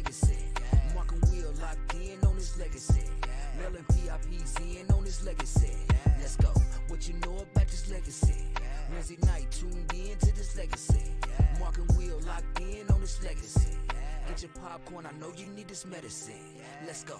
legacy. Mark and Will locked in on his legacy. Mel and PRP's in on his legacy. Let's go. What you know about this legacy? Wednesday night tuned in to this legacy. Mark and Will locked in on this legacy. Get your popcorn, I know you need this medicine. Let's go.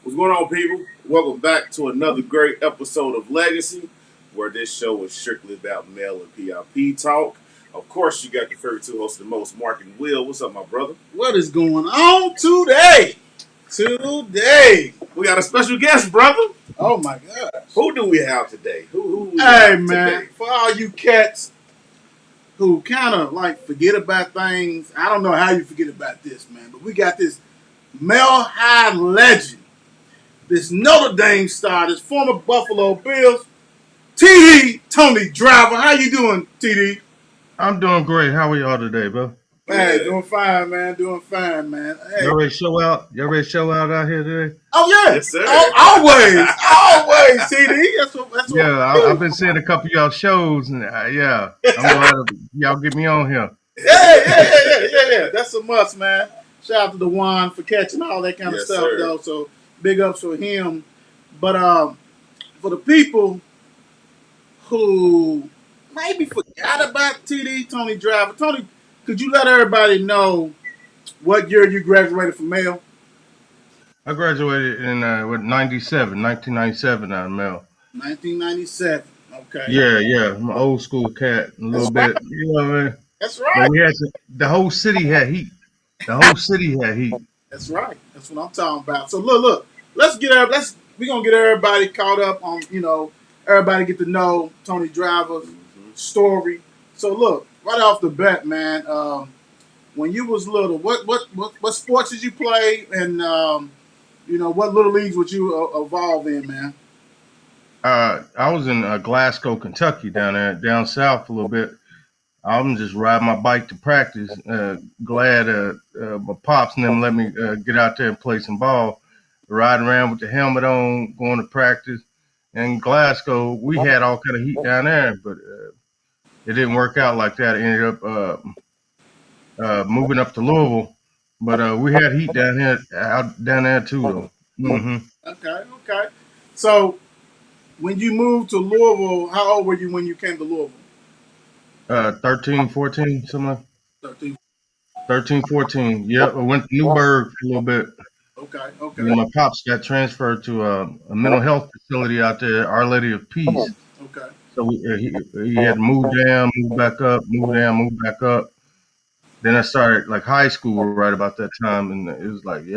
What's going on, people? Welcome back to another great episode of Legacy, where this show is strictly about Mel and PRP talk. Of course, you got your favorite two hosts of the most, Mark and Will. What's up, my brother? What is going on today? We got a special guest, brother. Oh my gosh. Who do we have today? Who we Hey have man, today? for all you cats who kind of like forget about things, I don't know how you forget about this, man, but we got this Mel High legend, this Notre Dame star, this former Buffalo Bills, TD Tony Driver. How you doing, TD? I'm doing great. How are y'all today, bro? Hey, doing fine, man. Doing fine, man. Hey. Y'all ready to show out? Y'all ready to show out here today? Oh yeah, Yes, sir. always, TD. That's what. Yeah, I've been seeing a couple of y'all shows, and yeah, I'm glad y'all get me on here. Yeah. That's a must, man. Shout out to Dewan for catching all that kind of Yes, stuff, sir. though. So big ups for him. But for the people who maybe forgot about TD Tony Driver, Tony, could you let everybody know what year you graduated from Mel? I graduated in 1997 out of Mel. 1997. Okay. Yeah, I'm an old school cat, a little bit. You know what I mean? That's But right. we had the whole city had heat. That's right. That's what I'm talking about. So look. We're gonna get everybody caught up on, everybody get to know Tony Driver's story. So look, right off the bat, man, when you was little, what sports did you play, and what little leagues would you evolve in, man? I was in Glasgow, Kentucky, down south a little bit. I'm just riding my bike to practice. Glad my pops and them let me get out there and play some ball. Riding around with the helmet on, going to practice. In Glasgow, we had all kind of heat down there, but it didn't work out like that. I ended up moving up to Louisville, but we had heat down there too, though. Mm-hmm. Okay. So when you moved to Louisville, how old were you when you came to Louisville? 13, 14, something like 13. 13, 14. Yep, I went to Newburgh for a little bit. Okay. And my pops got transferred to a mental health facility out there, Our Lady of Peace. Okay. So he had to move down, move back up, move down, move back up. Then I started like high school right about that time, and it was like, it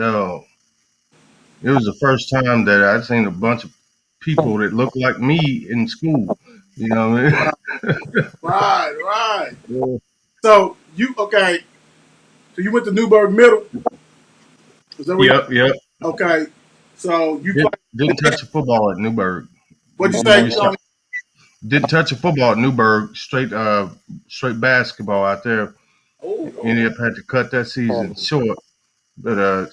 was the first time that I'd seen a bunch of people that looked like me in school. You know what I mean? Right. Yeah. So you went to Newburgh Middle. Is that what Yep. Okay. So you Didn't touch a football at Newburgh. What'd you say, Tony? Didn't touch a football at Newburgh. Straight basketball out there. Ended up had to cut that season short. But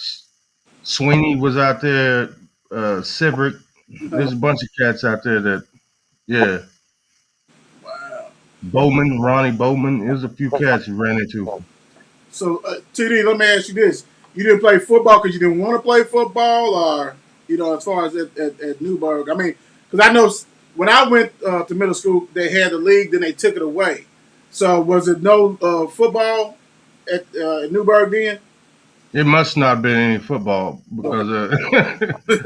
Sweeney was out there. Siverick. There's a bunch of cats out there that, yeah. Wow. Ronnie Bowman. There's a few cats you ran into. So TD, let me ask you this: you didn't play football because you didn't want to play football, or as far as at Newburgh? I mean, because I know when I went to middle school, they had a league, then they took it away. So was it no football at Newburgh then? It must not have been any football because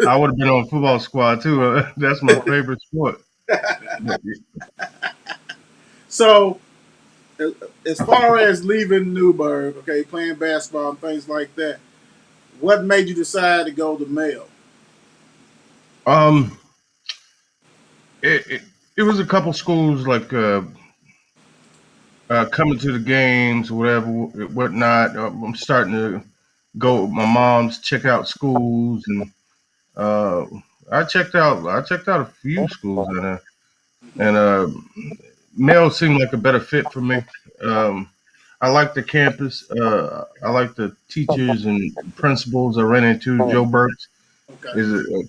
I would have been on football squad too. That's my favorite sport. So, as far as leaving Newburgh, playing basketball and things like that, what made you decide to go to Mel? It was a couple schools like coming to the games, whatnot. I'm starting to go with my mom's check out schools, and I checked out a few schools in there, and Mel seemed like a better fit for me. I like the campus. I like the teachers and principals I ran into. Joe Burks Okay. is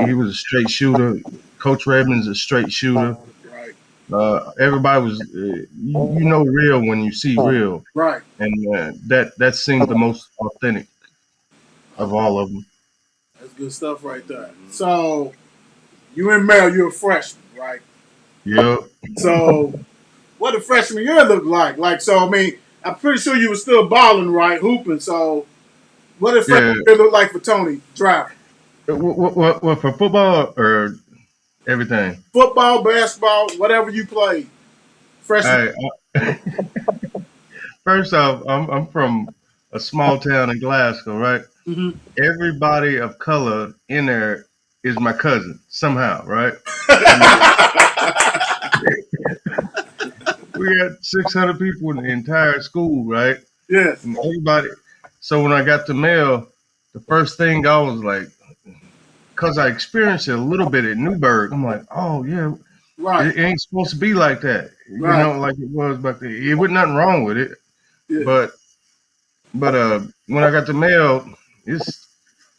he was a straight shooter. Coach Redmond's a straight shooter. Right. Everybody was you know real when you see real, Right. and that seemed the most authentic of all of them. That's good stuff right there. So you in Mel, you're a freshman, right? Yep. So what did freshman year look like? Like, so I mean, I'm pretty sure you were still balling, right? Hooping. So what did Yeah. freshman year look like for Tony driving? What for football or everything? Football, basketball, whatever you played. Freshman. Hey, first off, I'm from a small town in Glasgow, right? Mm-hmm. Everybody of color in there is my cousin somehow, right? We had 600 people in the entire school, right? Yes. And everybody. So when I got the mail, the first thing I was like, because I experienced it a little bit at Newburgh, I'm like, oh yeah, Right. it ain't supposed to be like that, you Right. know, like it was back then. It wasn't nothing wrong with it, Yeah. but when I got the mail, it's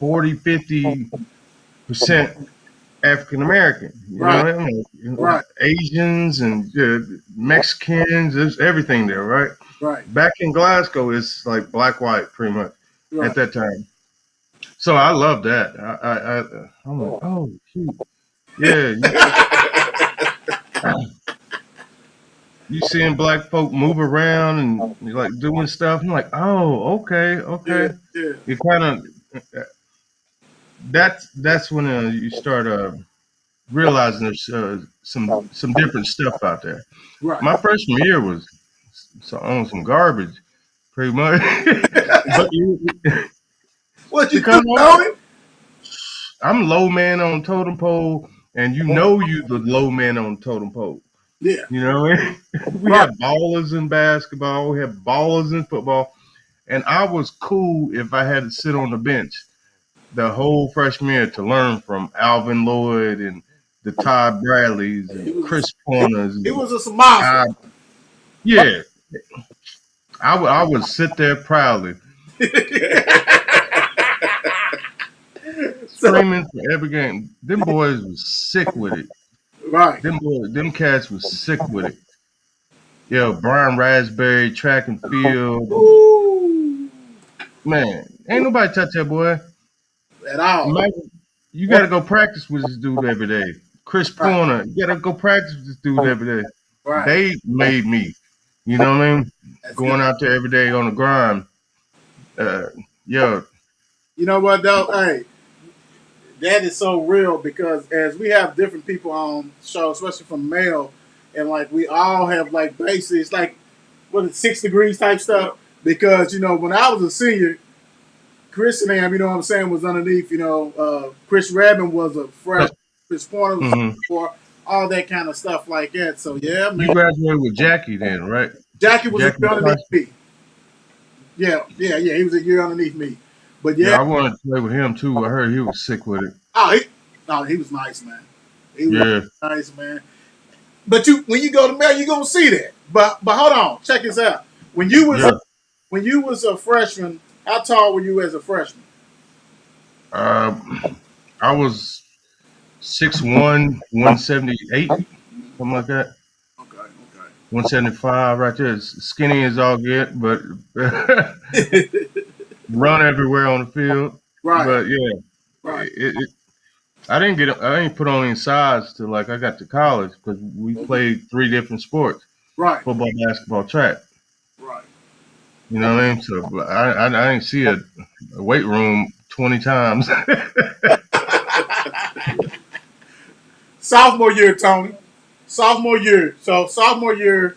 40-50% African American, you know Right. what I mean? Right. Asians and Mexicans, there's everything there, right? Right. Back in Glasgow, it's like black white pretty much Right. at that time. So I love that. I'm like, oh shoot, yeah. You seeing black folk move around and like doing stuff. I'm like, oh, okay. Yeah. Yeah. You kind of that's when you start realizing there's some different stuff out there. Right. My freshman year was on some garbage, pretty much. But What you because do, Tony? I'm low man on totem pole, and you know you the low man on totem pole. Yeah. You know, we Right. have ballers in basketball, we have ballers in football, and I was cool if I had to sit on the bench the whole freshman year to learn from Alvin Lloyd and the Todd Bradleys He and was Chris Pointers. he was a Samasa. Yeah, I would sit there proudly So, screaming for every game. Them boys was sick with it. right. Them cats was sick with it. Yo, Brian Raspberry, track and field. Ooh. Man, ain't nobody touch that boy. At all. You got to go practice with this dude every day. Chris Right. Pointer, you got to go practice with this dude every day. Right. They made me. You know what I mean? That's Going good. out there every day on the grind. Yo, You know what though? Hey, that is so real because as we have different people on show, especially from male, and like we all have like basics, like what is it, 6 degrees type stuff. Because you know when I was a senior, Chris and Am, you know what I'm saying, was underneath. You know, Chris Rabin was a freshman. Chris Pointer was mhm. for all that kind of stuff like that. So yeah, You man. graduated with Jackie then, right? Jackie was a Jackie year underneath me. Yeah. He was a year underneath me. But Yeah, yeah, I wanted to play with him too. I heard he was sick with it. he was nice, man. He was Yeah. nice, man. But when you go to Mel, you're gonna see that. But hold on, check this out. When you Yeah. was a freshman, how tall were you as a freshman? I was 6'1", 178, something like that. Okay. 175 right there. Skinny as all get, but run everywhere on the field. Right. But yeah, Right. I didn't put on any size till like I got to college because we played 3 different sports: Right. football, basketball, track. Right. You know what I mean? So I didn't see a weight room 20 times. Sophomore year, Tony. Sophomore year. So sophomore year,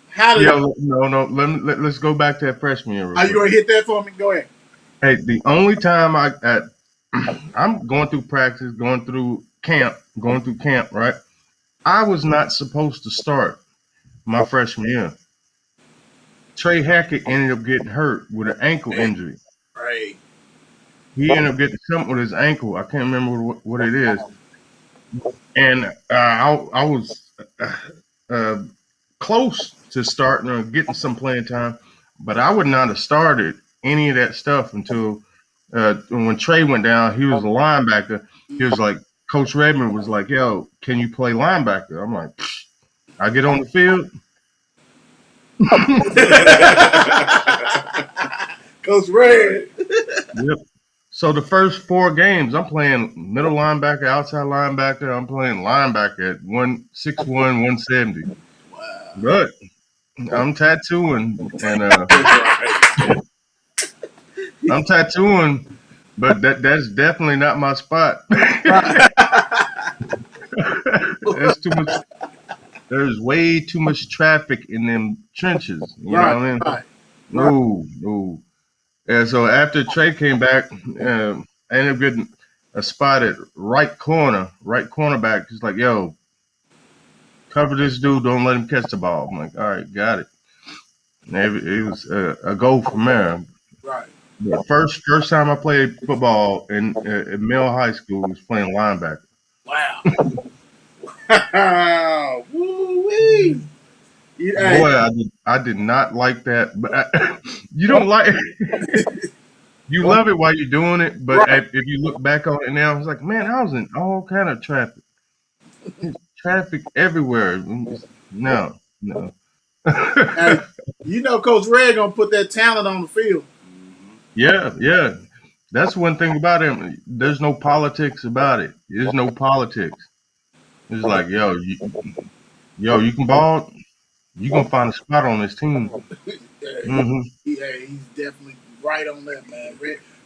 how did No. Let's go back to that freshman year. Real are you quick. gonna hit that for me? Go ahead. Hey, the only time I'm going through practice, going through camp, right? I was not supposed to start my freshman year. Trey Hackett ended up getting hurt with an ankle injury. Right. He ended up getting something with his ankle. I can't remember what it is. And I was close to starting or getting some playing time. but I would not have started any of that stuff until when Trey went down. He was a linebacker. He was like, Coach Redmond was like, "Yo, can you play linebacker?" I'm like, I get on the field. Coach Red. Yep. So the first 4 games, I'm playing middle linebacker, outside linebacker. I'm playing linebacker at 161, 170. Wow. But I'm tattooing, and I'm tattooing, but that's definitely not my spot. There's too much. There's way too much traffic in them trenches. You know what I mean? Right. No. And so after Trey came back, I ended up getting a spot at right cornerback. He's like, "Yo, cover this dude. Don't let him catch the ball." I'm like, "All right, got it." And it was a goal from there. Right. The first time I played football in middle high school was playing linebacker. Wow. Wow. Woo-wee. Hey. Boy, I did not like that. But you don't like it. You love it while you're doing it, but Right. if you look back on it now, it's like, man, I was in all kind of traffic. Traffic everywhere. No. Hey, you know, Coach Red gonna put that talent on the field. Yeah. That's one thing about him. There's no politics about it. There's no politics. It's like, yo, you can ball. You gonna find a spot on this team. Mm-hmm. He's definitely right on that, man.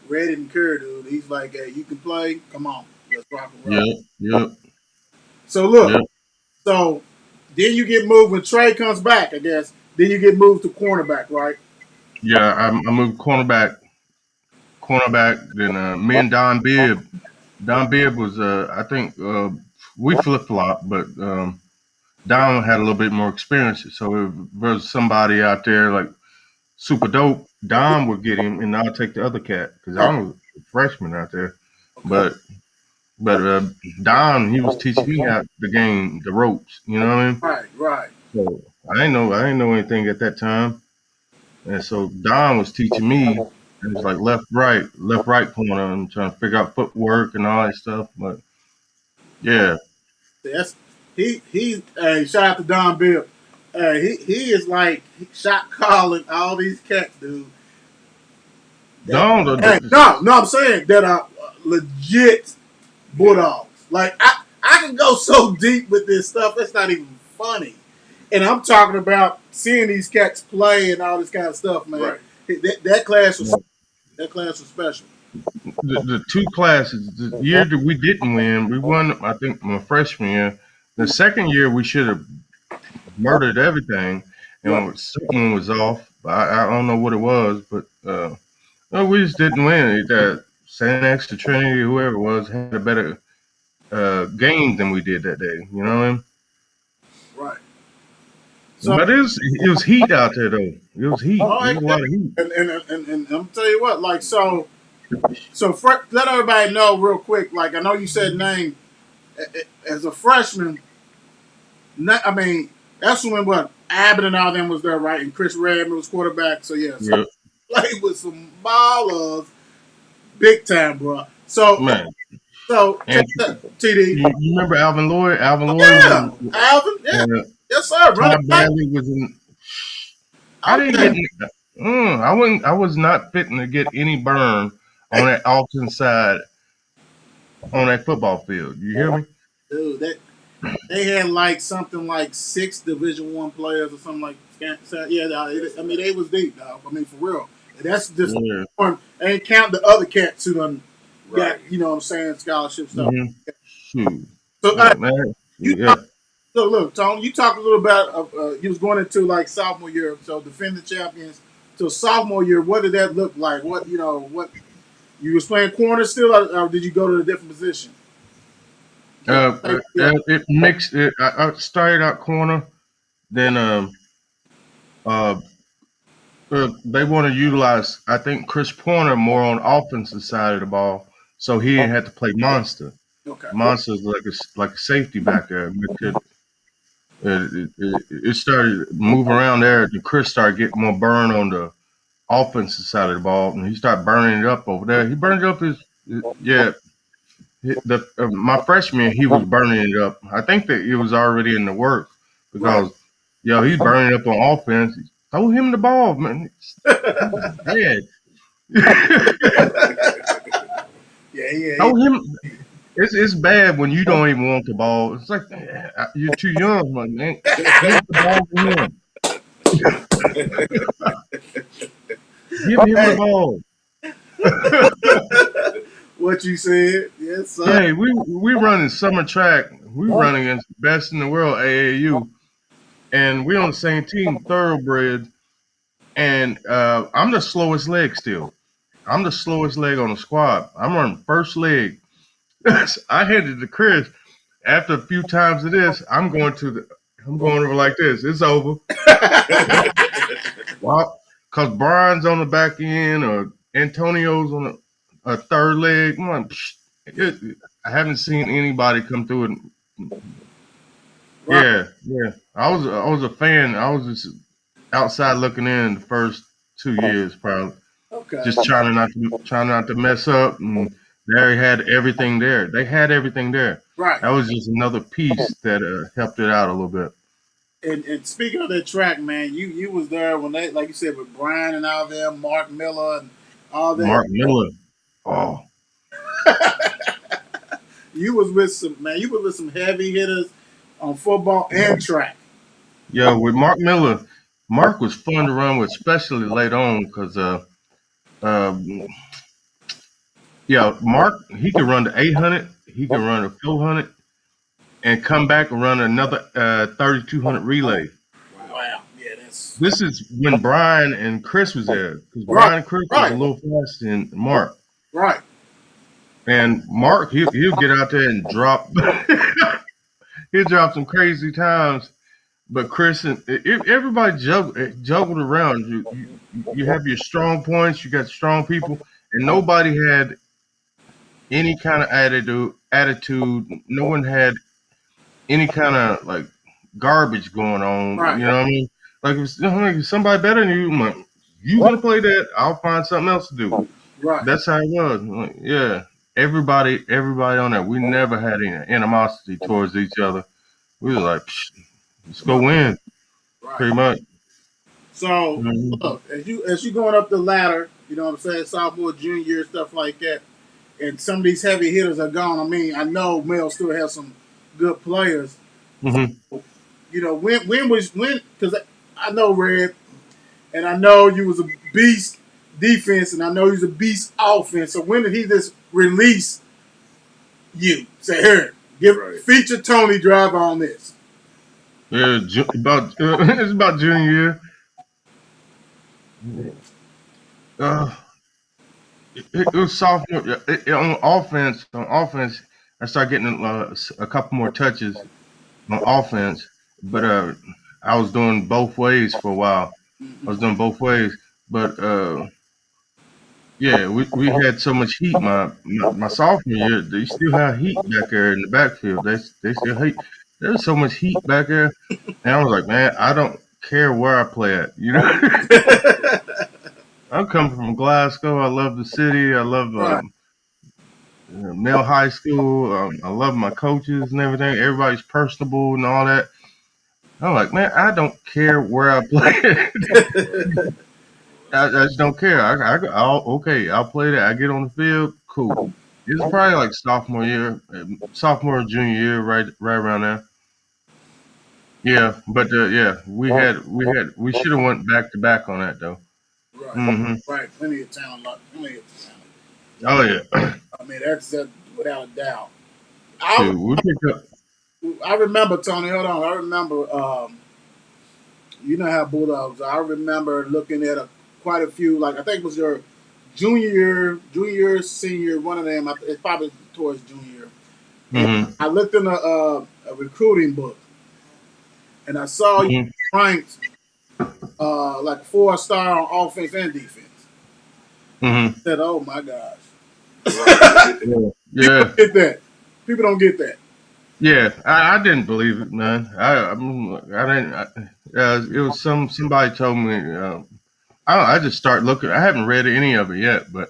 Red and Kerr, dude. He's like, hey, you can play. Come on, let's rock and roll. Yep. So look, so then you get moved when Trey comes back, I guess. Then you get moved to cornerback, right? Yeah, I moved cornerback. Then me and Don Bibb. Don Bibb was, I think, we flip flop, but Don had a little bit more experience. So if there was somebody out there like super dope, Don would get him, and I'll take the other cat because I was a freshman out there. But Don, he was teaching me how the game, the ropes. You know what I mean? Right. So I didn't know anything at that time, and so Don was teaching me. It was like left, right corner. I'm trying to figure out footwork and all that stuff. But yeah, That's he's shout out to Don Bill. He is like shot calling all these cats, dude. Don. No, I'm saying that are legit bulldogs. Like I can go so deep with this stuff. That's not even funny. And I'm talking about seeing these cats play and all this kind of stuff, man. Right. That class was special. The 2 classes, the year that we didn't win, we won, I think, my freshman year. The second year, we should have murdered everything, and something was off. I don't know what it was, but we just didn't win. St. X, the Trinity, whoever it was, had a better game than we did that day. You know what I mean? Right. So, but it was heat out there, though. It was heat. Oh, There was a lot of heat. And I'm tell you what, like so let everybody know real quick. Like I know you said name as a freshman. I mean, that's when what Abbott and all them was there, right? And Chris Redmond was quarterback. So yeah, played with some ballers, big time, bro. So man. So TD. You remember Alvin Lloyd? Alvin Alvin, yeah. Yes, sir. Todd Bradley was in. I didn't get. I was not fitting to get any burn on that Alton side on that football field. You hear me? Dude, they had like something like 6 Division I players or something like that. Yeah, I mean they was deep, dog. I mean for real. And that's just one. Ain't count the other cats who done got, you know what I'm saying, scholarship stuff. Mm-hmm. So so look, Tony, you talked a little about you was going into like sophomore year, so defending champions. So sophomore year, what did that look like? What you was playing corner still, or did you go to a different position? It mixed. I started out corner, then they want to utilize, I think, Chris Pointer more on the offensive side of the ball, so he had to play monster. Okay. Monster's like a safety back there. It started moving around there. And Chris started getting more burn on offensive side of the ball, and he started burning it up over there. He burned up yeah. My freshman, he was burning it up. I think that it was already in the works Right. because, he's burning up on offense. Throw him the ball, man. He's bad. Yeah. Throw him. It's bad when you don't even want the ball. It's like you're too young, man. Give the ball to him. Give him the Hey, ball. what you said? Yes, sir. Yeah, we running summer track. We run against the best in the world, AAU, and we on the same team, thoroughbred. And I'm the slowest leg still. I'm the slowest leg on the squad. I'm running first leg. I handed to Chris. After a few times of this, I'm going over like this. It's over. Well, because Brian's on the back end or Antonio's on a third leg. I'm like, I haven't seen anybody come through it. Right. Yeah. I was a fan. I was just outside looking in the first 2 years, probably Okay. just trying not to mess up. And they had everything there. They had everything there. Right. That was just another piece that helped it out a little bit. And speaking of that track, man, you was there when they, like you said, with Brian and all them, Mark Miller and all that. Mark Miller. Oh, You was with some heavy hitters on football and track. yeah. With Mark Miller, Mark was fun to run with, especially late on, because Mark, he could run the 800, he could run the 400, and come back and run another 3200 relay. Wow. Yeah, that's This is when Brian and Chris was there, because right. Brian and Chris was Right. a little faster than Mark. Right. And Mark, he'll get out there and drop. He'll drop some crazy times. But Chris and everybody juggled around. You have your strong points. You got strong people, and nobody had any kind of attitude. No one had any kind of like garbage going on. Right. You know what I mean? Like if somebody better than you, I'm like, you gonna play that? I'll find something else to do. Right. That's how it was. Like, yeah. Everybody on there. We never had any animosity towards each other. We were like, let's go win, pretty Right. much. So Mhm. look, as you going up the ladder, you know what I'm saying, sophomore, junior year, stuff like that, and some of these heavy hitters are gone. I mean, I know Mel still has some good players. Mhm. You know, when because I know Red, and I know you was a beast defense, and I know you was a beast offense. So when did he just release you? Say, here, Right. feature Tony Driver on this. Yeah, it's about junior year. It was sophomore. On offense, I started getting a couple more touches on offense, but I was doing both ways for a while. I was doing both ways, but yeah, we had so much heat. My sophomore year, they still have heat back there in the backfield. They still hate. There's so much heat back there, and I was like, man, I don't care where I play at. You know, I'm coming from Glasgow. I love the city. I love Right. Male High School. I love my coaches and everything. Everybody's personable and all that. I'm like, man, I don't care where I play. I just don't care. I'll play that. I get on the field, cool. It's probably like sophomore, junior year, right around there. Yeah, but we should have went back to back on that though. Right. Hmm. Right. Plenty of talent. Plenty of talent. Oh yeah, I mean, that's without a doubt. shoot, we picked up. I remember, Tony, hold on. I remember, you know how Bulldogs are. I remember looking at quite a few, like I think it was your junior year, senior, one of them. It's probably towards junior year. And Hmm. I looked in a recruiting book, and I saw you Hmm. ranked like 4-star on offense and defense. Hmm. I said, oh my gosh. Yeah, Get that. People don't get that. yeah. I didn't believe it, man. I didn't. It was somebody told me. I just start looking. I haven't read any of it yet, but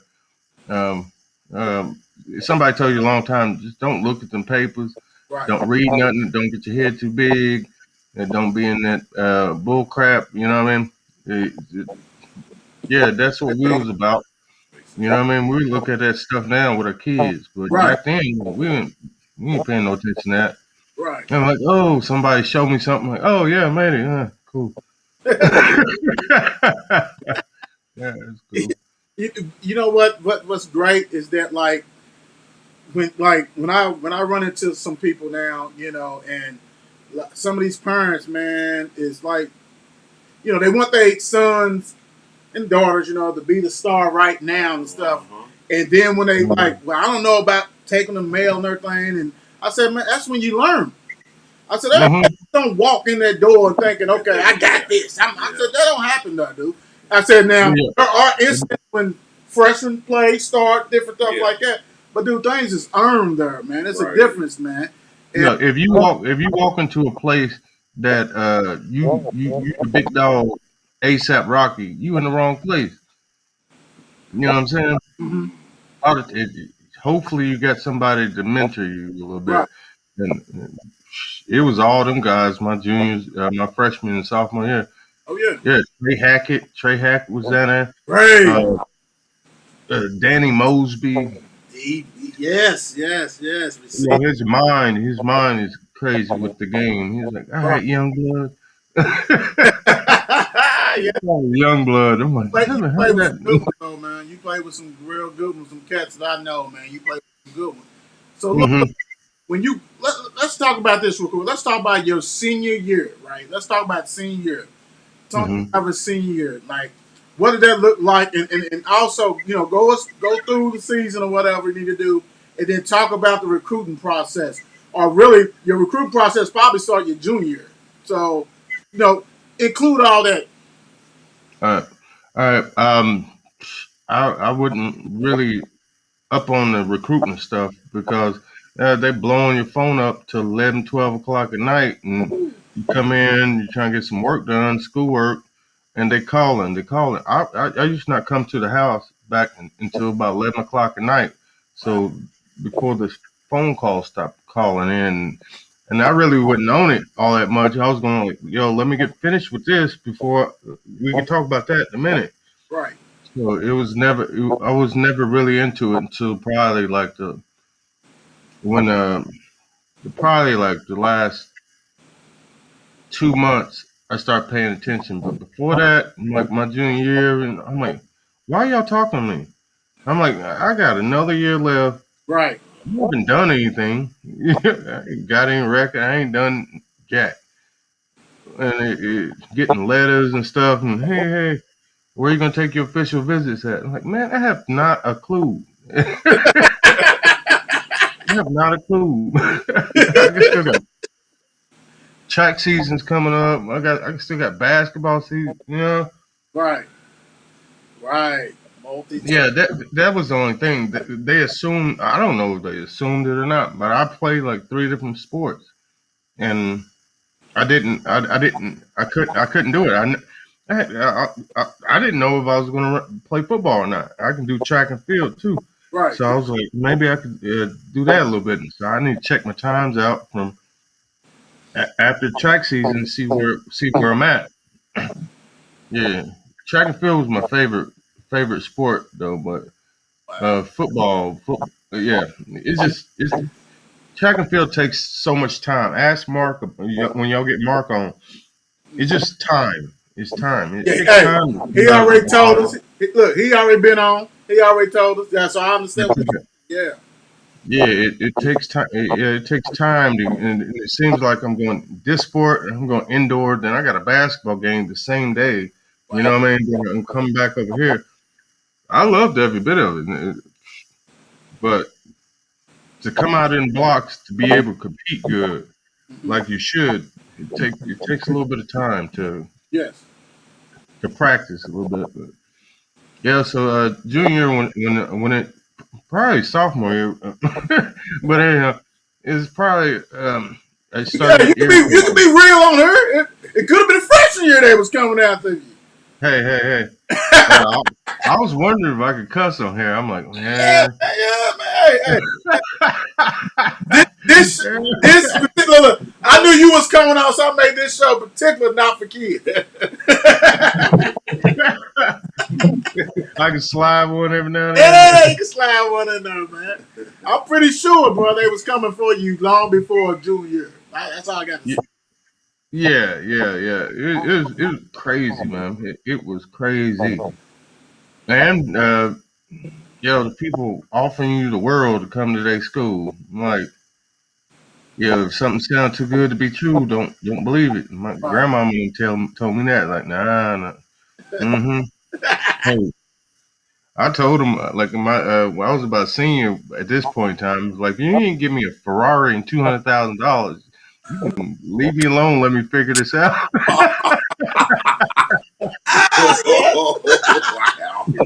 um, um, somebody told you a long time, just don't look at them papers. Right. Don't read nothing. Don't get your head too big. And don't be in that bull crap. You know what I mean? Yeah, that's what we was about. You know what I mean? We look at that stuff now with our kids, but Right. back then we ain't paying no attention to that. Right. And I'm like, oh, somebody showed me something. Like, oh yeah, I made it. Cool. Yeah, it's cool. You know what's great is that when I run into some people now, and some of these parents, man, is like, they want their sons and daughters, to be the star right now and stuff. And then when they like, well, I don't know about taking the mail and everything, and I said, man, that's when you learn. I said, Mm-hmm. don't walk in that door and thinking, okay, I got this. I said, that don't happen, though, dude. I said, now, Yeah. there are instances when freshmen play, start, different stuff like that. But, dude, things is earned there, man. It's a difference, man. And, Look, if you walk into a place that you the big dog ASAP Rocky, you in the wrong place. You know what I'm saying? mhm, Hopefully you got somebody to mentor you a little bit. right. And it was all them guys, my juniors, my freshman and sophomore year. Oh, yeah. Yeah, Trey Hackett was down there. Great. Danny Mosby. Yes. You know, his mind is crazy with the game. He's like, all right, young blood. Yeah. Young blood. I'm like, You play with some good ones, though, man. You play with some real good ones, some cats that I know, man. You play with some good ones. So, look, hmm when let's talk about this real quick. Let's talk about your senior year, right? Let's talk about senior year. hmm Talk about senior year. Like, what did that look like? And also, go through the season or whatever you need to do, and then talk about the recruiting process. Or really, your recruiting process probably start your junior year. So, include all that. All right. I wouldn't really up on the recruitment stuff because they blowing your phone up till 11, 12 o'clock at night, and you come in, you're trying to get some work done, schoolwork, and they calling. I used to not come to the house until about 11 o'clock at night. So before the phone calls stopped calling in, and I really wasn't on it all that much. I was going like, yo, let me get finished with this before we can talk about that in a minute. Right. So I was never really into it until probably like when probably like the last 2 months I started paying attention. But before that, like my junior year, and I'm like, why y'all talking to me? I'm like, I got another year left. Right. I haven't done anything. I ain't got any record. I ain't done jack. And getting letters and stuff. And hey, where you gonna take your official visits at? I'm like, man, I have not a clue. I have not a clue. I still got track seasons coming up. I still got basketball season. Right. Right. Multi. Yeah, that was the only thing. They assumed. I don't know if they assumed it or not, but I played like 3 different sports, and I didn't. I didn't. I couldn't do it. I didn't know if I was going to play football or not. I can do track and field too. Right. So I was like, maybe I could do that a little bit. So I need to check my times out from after track season to see where I'm at. Yeah, track and field was my favorite sport though, but football, yeah, it's track and field takes so much time. Ask Mark when y'all get Mark on. It's just time. It's time. It takes Hey, time. he already told us. Look, he already been on. He already told us. Yeah, so I understand. Yeah. Yeah, it takes time. It takes time, and it seems like I'm going this sport, and I'm going indoor. Then I got a basketball game the same day. You know what I mean? Then I'm coming back over here. I loved every bit of it, but to come out in blocks to be able to compete good, like you should, it takes a little bit of time Yes. to practice a little bit. But yeah, so junior when it probably sophomore year, but anyhow, it's probably I Yeah, started you can be real on her. It could have been freshman year they was coming after you. Hey. Uh, I was wondering if I could cuss on here. I'm like, Yeah, man. yeah, man. Hey, this particular. Look, I knew you was coming on, so I made this show particular not for kids. I can slide one every now and Yeah, then. you can slide one in there, man. I'm pretty sure, bro, they was coming for you long before junior year. That's all I got to say. Yeah. It was crazy, man. It was crazy. And the people offering you the world to come to their school. I'm like, if something sounds too good to be true, don't believe it. My Right. grandmama told me that. Like, nah. Mm-hmm. Hey, I told him like when I was about a senior at this point in time, like you ain't give me a Ferrari and $200,000. You can leave me alone. Let me figure this out. Wow.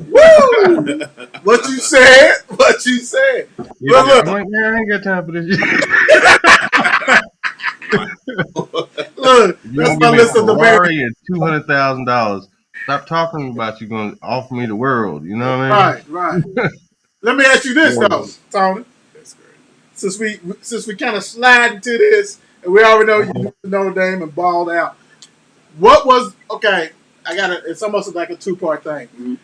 Woo! What you said? What you said? Look, Yeah, I'm look, like, man, I ain't got time for this. look. If you That's gonna my give me a list of demands. Ferrari and $200,000, stop talking about you gonna offer me the world. You know what I mean? Right, right. Let me ask you this though, Yeah. Tony. That's great. Since we kind of slide into this, and we already know you do Notre Dame and balled out. What was okay? I got it. It's almost like a two-part thing. Mhm.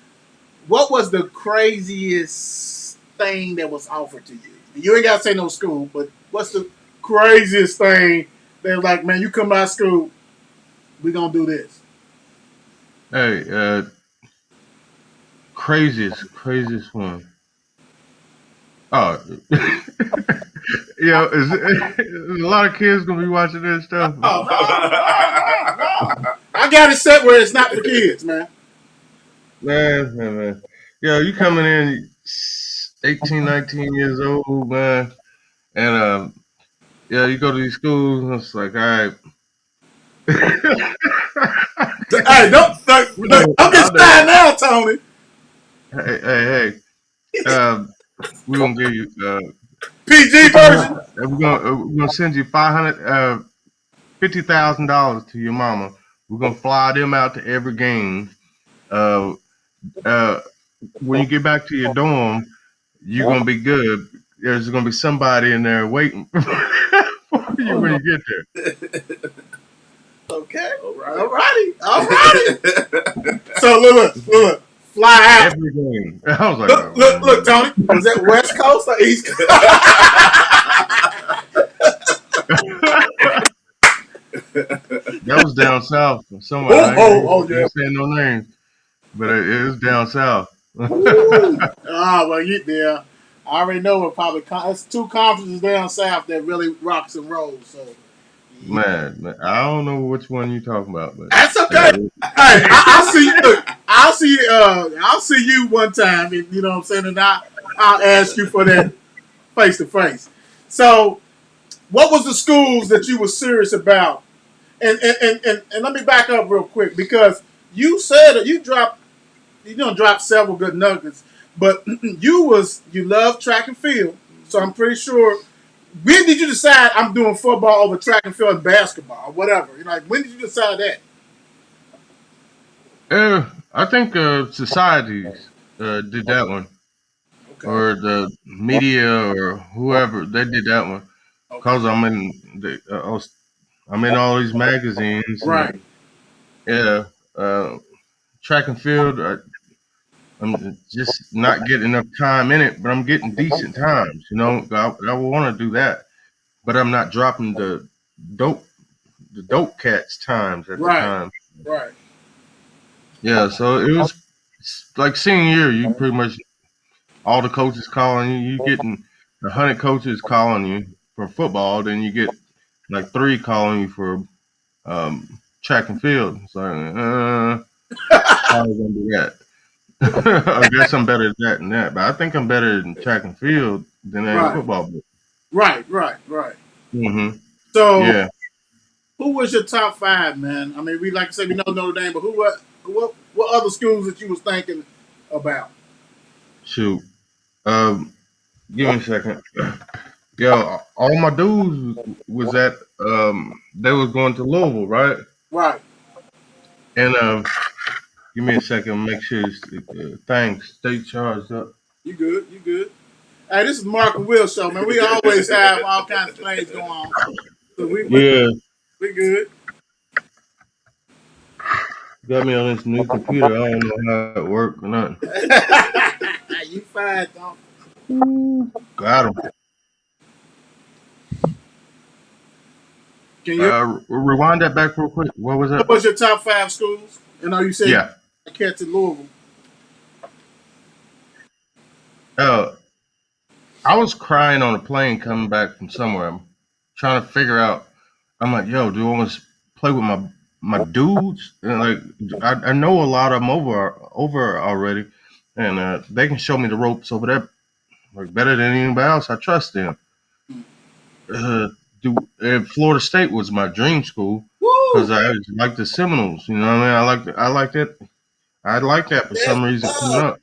What was the craziest thing that was offered to you? You ain't got to say no school, but what's the craziest thing that was like, man, you come out of school, we gonna do this. Hey, craziest one. Oh, there's a lot of kids gonna be watching this stuff. Oh no. I got it set where it's not for kids, man. Man. You coming in 18, 19 years old, man, and you go to these schools, and it's like, all right, Hey, don't get nowadays, started now, Tony. hey, we're gonna give you PG version. we're gonna send you $50,000 to your mama. We're gonna fly them out to every game. Uh, uh, when you get back to your dorm, you're gonna be good. There's gonna be somebody in there waiting for you when you get Okay. All right. Alrighty. So look. Fly there. out. Every game. I was like, Look, Tony. Was that West Coast or East Coast? that was down south somewhere. I Yeah. ain't saying no names, but it was down south. Woo. Well, yeah. I already know what probably it's two conferences down south that really rocks and rolls. So yeah. Man, I don't know which one you talking about, but That's okay. uh, Hey, I'll see you. Look, I'll see you one time. You know what I'm saying, and I'll ask you for that face to face. So, what was the schools that you were serious about? And let me back up real quick because you said that you don't drop several good nuggets, but you love track and field. So I'm pretty sure. When did you decide I'm doing football over track and field and basketball or whatever? Like when did you decide that? I think societies did that one, Okay. or the media, or whoever they did that one. Okay. Cause I'm in all these magazines, and Right. yeah, uh, track and field. I'm just not getting enough time in it, but I'm getting decent times. I want to do that, but I'm not dropping dope the dope cats times at the Right. time. Right. Yeah, so it was like senior year. You pretty much all the coaches calling you. You getting 100 coaches calling you for football, then you get like 3 calling you for track and field. So how are we gonna do that? I guess I'm better at that than that, but I think I'm better in track and field than I am Right. football. Right. Mm-hmm. So Yeah, who was your top five, man? I mean, we like I said, we know Notre Dame, but what other schools that you was thinking about? shoot. Um, Give me a second. Yo, all my dudes was at they was going to Louisville, right? Right. And Give me a second. Make sure this thing stay charged up. You good? You good? Hey, this is Mark and Will show, man. We always have all kinds of things going on, so Yeah, we good. got me on this new computer. I don't know how it works or nothing. You fine, Tom. Got him. Can you? Rewind that back real quick. What was What that? was your top 5 schools? You know, you said Yeah. you catch in Louisville. Uh, I was crying on a plane coming back from somewhere. I'm trying to figure out. I'm like, yo, do I want to play with my dudes? And like, I know a lot of them over already, and they can show me the ropes over there like better than anybody else. I trust them. Uh, Florida State was my dream school because Woo! I like the Seminoles. You know what I mean? I like that. I like that for some reason coming up.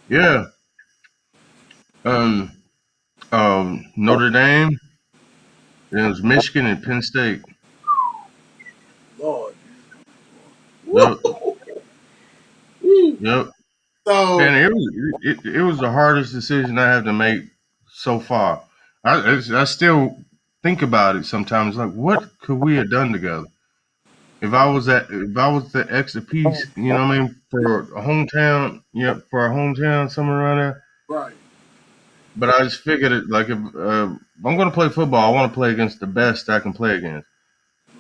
Yeah. Um. Notre Dame. And it was Michigan and Penn State. Lord. Yep. Woo! Yep. So, And it was the hardest decision I had to make so far. I still think about it sometimes. Like, what could we have done together? If I was the extra piece, you know what I mean, for a hometown, for a hometown, somewhere around there. right, But I just figured it like if I'm going to play football, I want to play against the best I can play against.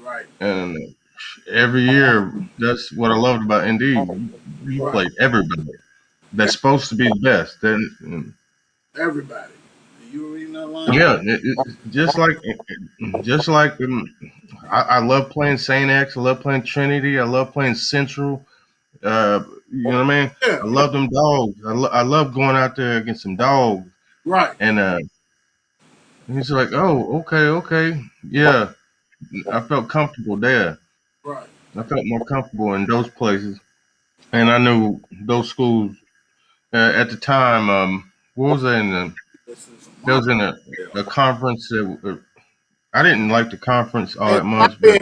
right, And every year, that's what I loved about Indeed. You right. played everybody that's supposed to be the best. Then, Everybody. You reading that line? yeah, just like I love playing Saint X. I love playing Trinity. I love playing Central. You know what I mean? Yeah. I love them dogs. I love going out there against some dogs. Right, And he's like, oh, okay, yeah. I felt comfortable there. right. I felt more comfortable in those places, and I knew those schools at the time. What was that in the? This is There my was in a conference that I didn't like the conference all that my much, but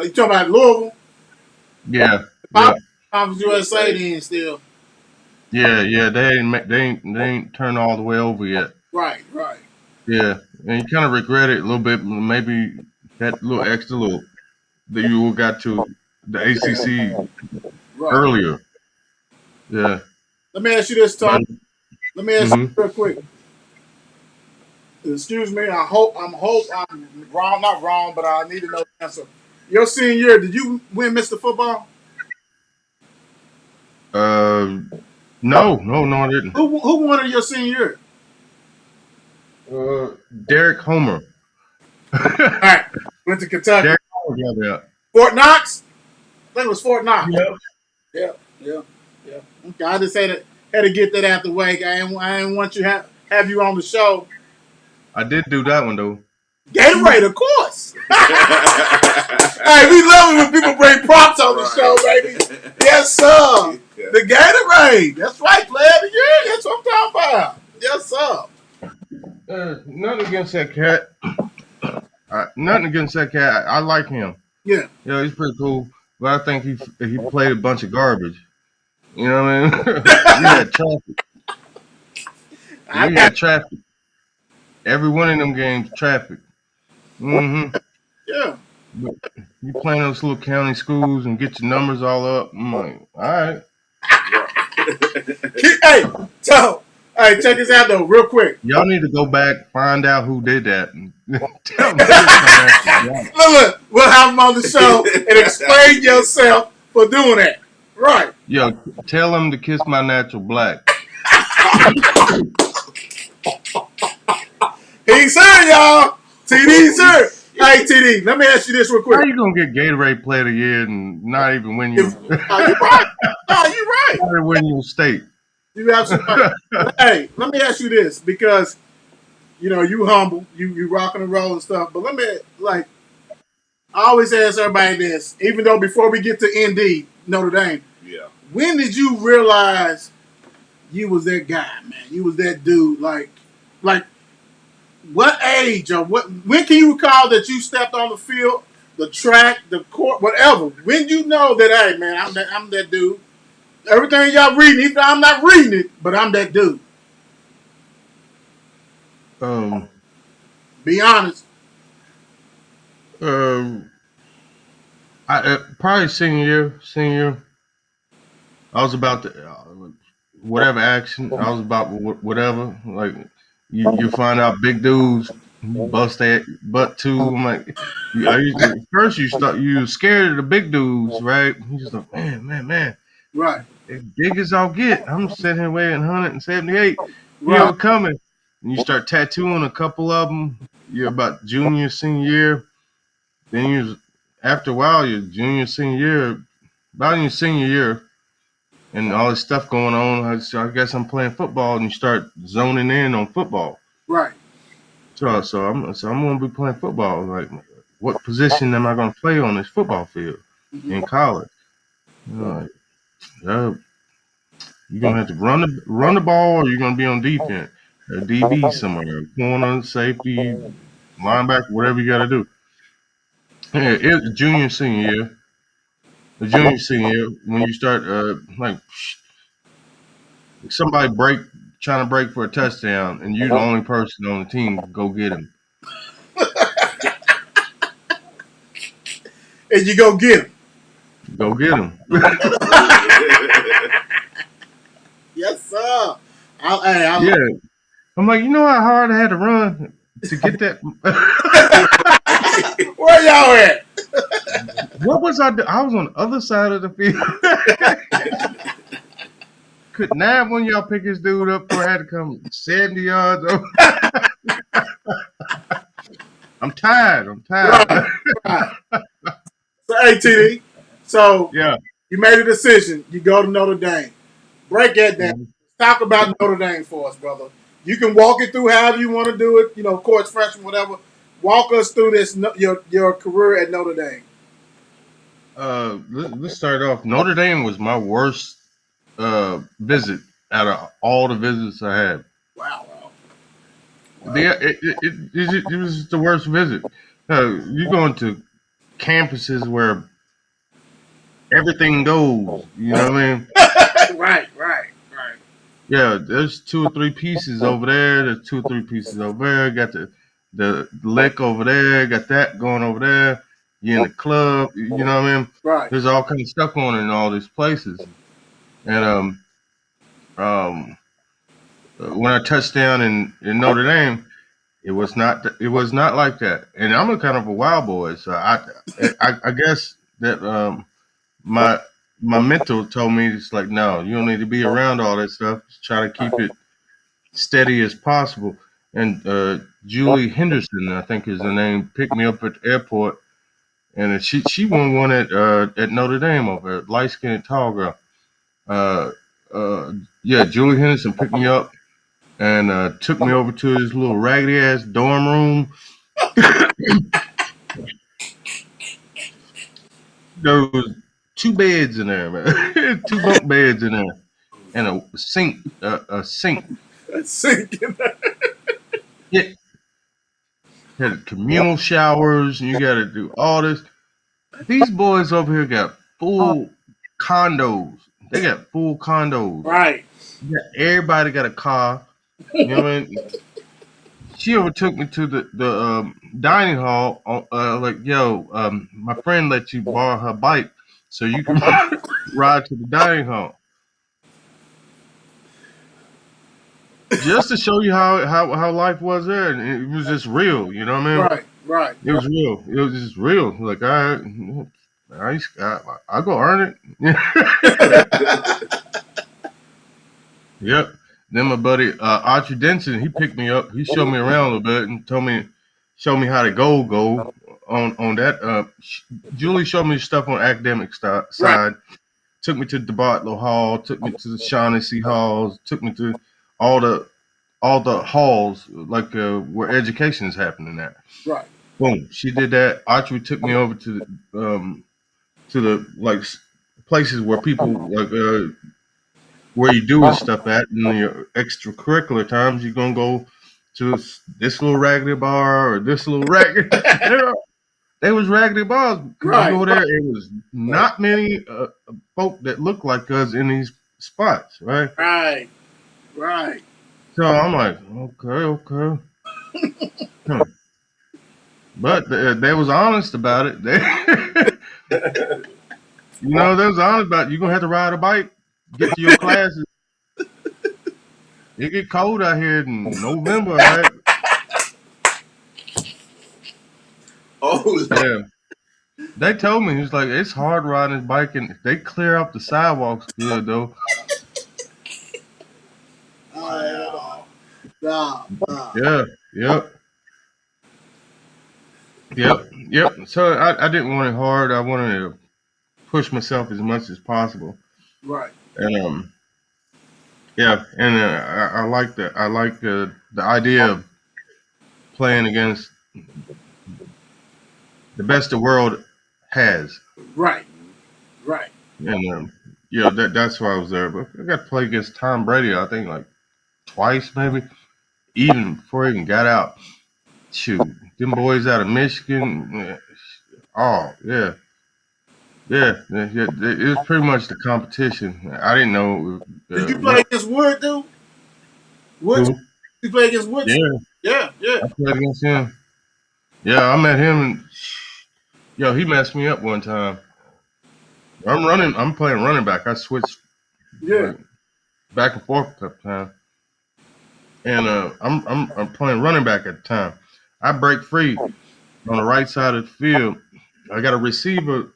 you talking about Louisville? yeah, My yeah, Conference USA then still. yeah. They ain't turned all the way over yet. Right, right, Yeah, and you kind of regret it a little bit. Maybe that little extra little that you got to the ACC right. earlier. Yeah. Let me ask you this, Tom. Let me ask you Mm-hmm. real quick. Excuse me. I hope I'm wrong. Not wrong, but I need to know the answer. Your senior year, did you win Mr. Football? No, I didn't. Who won in your senior year? Derek Homer. All right, went to Kentucky. Derek Homer got that. Fort Knox. I think it was Fort Knox. Yep. Yeah. Okay, I just had to get that out the way. I didn't want you have you on the show. I did do that one though. Gatorade, of course. Hey, we love it when people bring props on the show, baby. Yes, sir. The Gatorade. That's right, player of the year. That's what I'm talking about. Yes, sir. Nothing against that cat. Nothing against that cat. I like him. Yeah. Yeah, he's pretty cool. But I think he played a bunch of garbage. You know what I mean? We had traffic. We had traffic. Every one of them games, traffic. Mm-hmm. Yeah. But you play in those little county schools and get your numbers all up. I'm like, all right. Hey, so, hey, check this out though, real quick. Y'all need to go back, find out who did that. And tell them Look, we'll have him on the show and explain yourself for doing that. Right. Yo, tell them to kiss my natural black. He's here, y'all. TD's here. Hey, TD, let me ask you this real How quick. you gonna get Gatorade Player of the Year and not even win your You're right. No, you're right. not even win your state? You absolutely right. Hey, let me ask you this because you humble, you rocking and roll and stuff. But let me I always ask everybody this, even though before we get to ND Notre Dame, Yeah. when did you realize you was that guy, man? You was that dude. Like what age or when can you recall that you stepped on the field the track, the court, whatever. When you know that, hey man, I'm that dude. Everything y'all reading, even though I'm not reading it, but I'm that dude. Um, Be honest. um, probably senior. I was about to whatever action. I was about whatever. Like you find out big dudes bust that butt too. I'm like, first you scared of the big dudes, right? You just like, man. Right, As big as I'll get. I'm sitting here weighing 178. He right, overcoming. And you start tattooing a couple of them. You're about junior, senior year. Then after a while, your junior, senior year, about in your senior year, and all this stuff going on. I guess I'm playing football, and you start zoning in on football. right. So I'm gonna be playing football. Like, what position am I gonna play on this football field Mm-hmm. in college? Like, uh, you're gonna have to run the ball, or you're gonna be on defense, a DB somewhere, corner, safety, linebacker, whatever you got to do. Yeah, it's junior, senior year. The junior, senior year, when you start like somebody trying to break for a touchdown, and you're the only person on the team, go get him. And you go get him. Go get him. Yes, sir. I Yeah, I'm like, you know how hard I had to run to get that. Where y'all at? What was I? I was on the other side of the field. Could not one of y'all pick this dude up for I had to come 70 yards over? I'm tired. Right, right. So, hey, TD. So, Yeah. you made a decision. You go to Notre Dame. Break that down. Mhm. Talk about Notre Dame for us, brother. You can walk it through however you want to do it. Of course, freshman, whatever. Walk us through this your career at Notre Dame. Let's start off. Notre Dame was my worst visit out of all the visits I had. Wow. It was the worst visit. You go into campuses where everything goes. You know what I mean? Right. Yeah, there's 2 or 3 pieces over there. There's 2 or 3 pieces over there. Got the lick over there. Got that going over there. You in the club. You know what I mean? Right. There's all kinds of stuff going on in all these places. And um, when I touched down in Notre Dame, it was not like that. And I'm a kind of a wild boy, so I guess that my my mentor told me it's like, no, you don't need to be around all that stuff. Just try to keep it steady as possible. And Julie Henderson, I think is her name, picked me up at the airport, and she won one at Notre Dame over there, light skinned tall girl. Uh, yeah, Julie Henderson picked me up and took me over to his little raggedy ass dorm room. There was 2 beds in there, man, 2 bunk beds in there, and a sink. That's sinking. Yeah, had communal showers, and you got to do all this. These boys over here got full condos. They got full condos. Right. Yeah, everybody got a car. You know what I mean? She overtook me to the dining hall. Like, yo, my friend let you borrow her bike so you can ride to the dining hall, just to show you how life was there, and it was just real. You know what I mean? Right. It was real. It was just real. Like I go earn it. Yep. Then my buddy Archie Denson, he picked me up. He showed me around a little bit and showed me how to go on that. Julie showed me stuff on academic side. Right. Took me to the Bartlow Hall. Took me to the Shaughnessy Halls. Took me to all the halls like where education is happening at. Right. Boom. She did that. Archie took me over to the like places where people like where you doing stuff at in your extracurricular times. You're gonna go to this little raggedy bar or this little raggedy. they was raggedy balls because Right, you go there, it was not many folk that look like us in these spots, right? right, right. So I'm like, okay. Hmm. But they was honest about it. They, they was honest about it. You're gonna have to ride a bike, get to your classes. It get cold out here in November, right? Oh, Yeah. They told me it's like it's hard riding this bike, and they clear up the sidewalks good though. Wow. Nah. Yeah. Yep. Yep. So I didn't want it hard. I wanted to push myself as much as possible, Right. and yeah, and I like that. I like the idea of playing against the best the world has, Right. Right. and that's why I was there. But I got to play against Tom Brady. I think like twice, maybe, even before I even got out. Shoot, them boys out of Michigan. Oh yeah. It was pretty much the competition. I didn't know. Did you play against Wood, dude? Wood? Who? You play against Wood? Yeah, Yeah. I played against him. Yeah, I met him, and he messed me up one time. I'm playing running back. I switched Yeah. like, back and forth a couple times, and I'm playing running back at the time. I break free on the right side of the field. I got a receiver.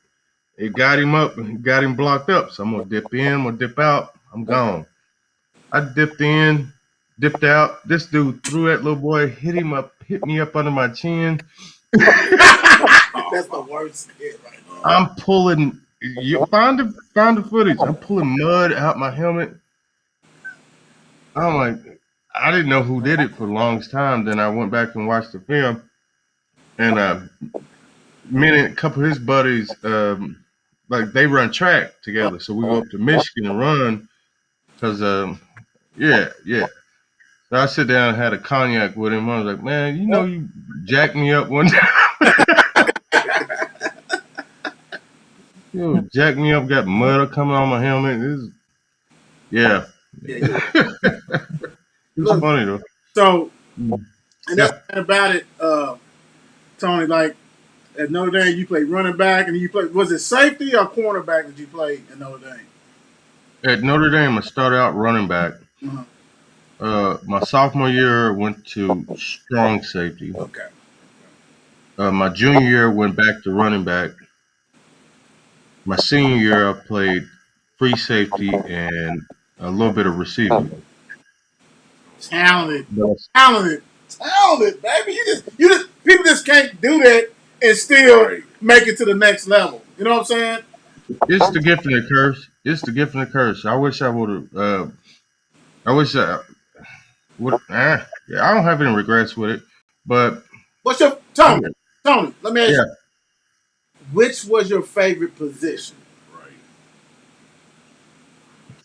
It got him up and got him blocked up. So I'm gonna dip in, I'm gonna dip out. I'm gone. I dipped in, dipped out. This dude threw that little boy, hit me up under my chin. That's the worst hit right now. I'm pulling. You find the footage. I'm pulling mud out my helmet. I'm like, I didn't know who did it for the longest time. Then I went back and watched the film, and me and a couple of his buddies, like they run track together. So we go up to Michigan and run because, yeah. So I sit down and had a cognac with him. I was like, man, you jacked me up one time. Jacked me up, got mud coming on my helmet. Yeah. It's funny though. So, Mm. and that's about it, Tony. Like at Notre Dame, you played running back, and you played. Was it safety or cornerback that you played at Notre Dame? At Notre Dame, I started out running back. Uh-huh. My sophomore year, went to strong safety. Okay. My junior year, went back to running back. My senior year, I played free safety and a little bit of receiver. Talented, baby. You just people just can't do that and still make it to the next level. You know what I'm saying? It's the gift and the curse. It's the gift and the curse. I wish I would have. I wish I would. I don't have any regrets with it. But What's your Tony? Tony, let me ask yeah, you. Which was your favorite position? right.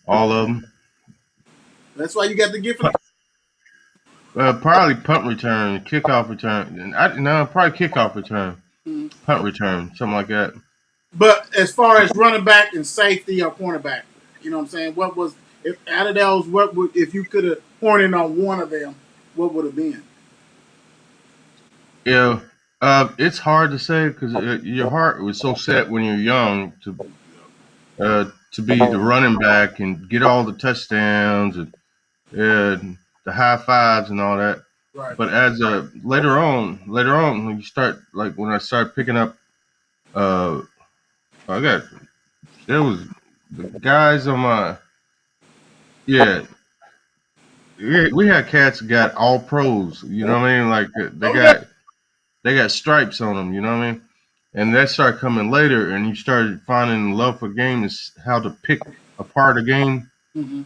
all of them. That's why you got the gift. Probably punt return, kickoff return. Probably kickoff return, punt return, something like that. But as far as running back and safety or cornerback, you know what I'm saying? What was if out of those? What would if you could have horned in on one of them? What would have been? Yeah, it's hard to say because your heart was so set when you're young to be the running back and get all the touchdowns and the high fives and all that. Right. But as later on, when you start when I started picking up, there was the guys on my we had cats that got all pros. You know what I mean? Like they got stripes on them. You know what I mean? And that started coming later, and you started finding love for game is how to pick apart a game, Mm-hmm.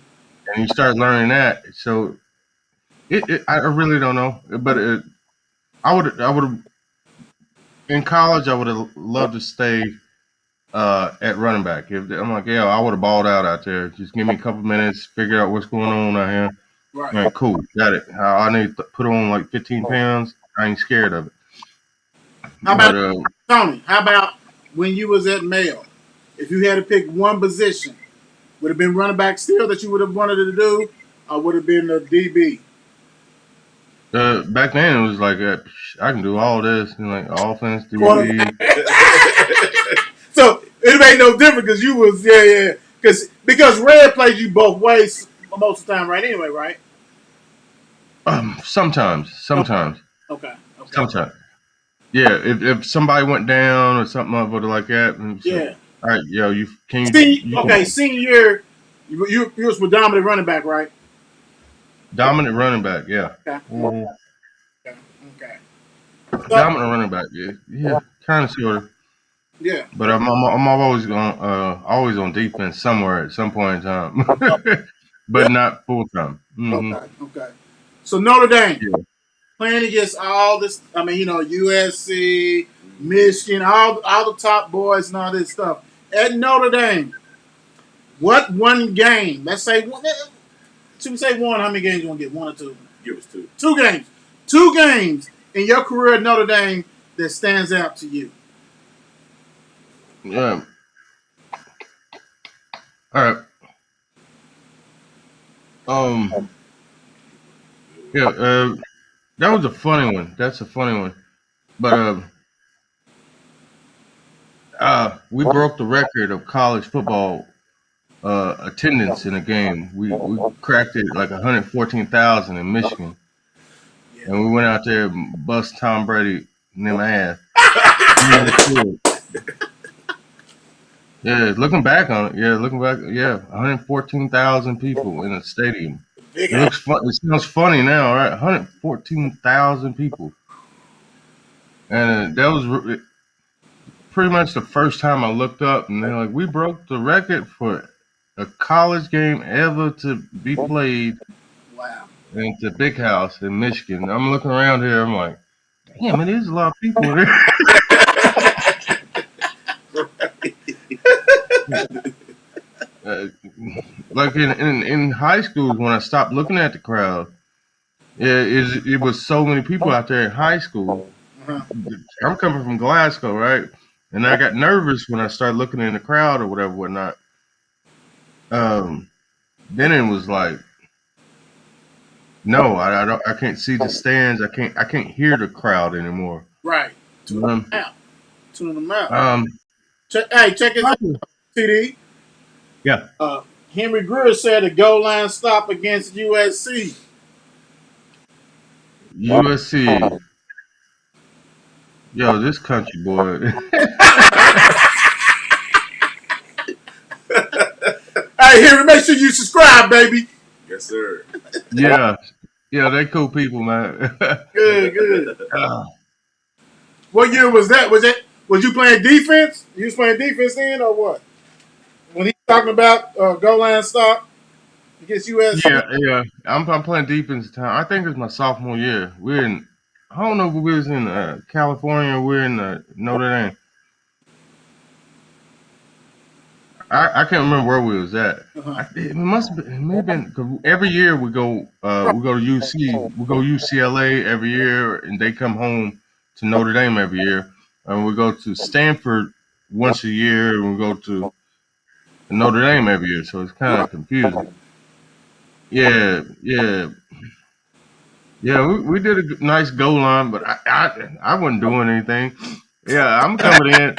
and you start learning that. So I really don't know, but I would in college I would have loved to stay at running back. I'm like, I would have balled out there. Just give me a couple minutes, figure out what's going on out here. Right. All right, cool, got it. I need to put on like 15 pounds. I ain't scared of it. How But about Tony? How about when you was at Mayo? If you had to pick one position, would it have been running back still that you would have wanted to do, or would it have been the DB? back then it was like I can do all this, and like offense, Quarterback. DB. So it made no difference because you was because Red played you both ways most of the time, right? Anyway, right? Sometimes, Okay. sometimes. Yeah, if somebody went down or something like that, and so, Yeah. all right, yo, Senior year, you was predominantly running back, right? dominant running back, yeah. Okay. Mhm. Okay. So, Dominant running back, yeah, kind of sort of. yeah. But I'm always on defense somewhere at some point in time, Yeah. but not full time. Okay. So Notre Dame Yeah. playing against all this. I mean, USC, Michigan, all the top boys and all this stuff at Notre Dame. What one game? Let's say one. Should we say one? How many games you want to get? One or two? Give us two. 2 games. 2 games in your career at Notre Dame that stands out to you. Yeah. All right. Yeah. That was a funny one. That's a funny one. But we broke the record of college football attendance in a game. We cracked it like 114,000 in Michigan, and we went out there and bust Tom Brady in them ass. Yeah, looking back on it, 114,000 people in a stadium. Big It looks fun. It sounds funny now, right? 114,000 people, and that was pretty much the first time I looked up, and they're like, "We broke the record for a college game ever to be played Wow. in the big house in Michigan." I'm looking around here. I'm like, "Damn, man, there's a lot of people in there." Like in high school when I stopped looking at the crowd, it was so many people out there in high school. Uh-huh. I'm coming from Glasgow, right? And I got nervous when I started looking in the crowd or whatnot. Then it was like, no, I don't. I can't see the stands. I can't hear the crowd anymore. Right. Tune them out. Check this out, TD. Yeah. Henry Greer said a goal line stop against USC. USC. Yo, this country boy. Hey, Henry, make sure you subscribe, baby. Yes, sir. Yeah, they cool people, man. Good. What year was that? Was you playing defense? You was playing defense then, or what? When he's talking about goal line stop against USC. Yeah. I'm playing defense at the time. I think it was my sophomore year. I don't know if we was in California or we're in Notre Dame. I can't remember where we was at. Uh-huh. It may have been 'cause every year we go to UC, we go UCLA every year, and they come home to Notre Dame every year, and we go to Stanford once a year, and we go to Notre Dame every year. So it's kind of confusing. Yeah. We did a nice goal line, but I wasn't doing anything. Yeah, I'm coming in.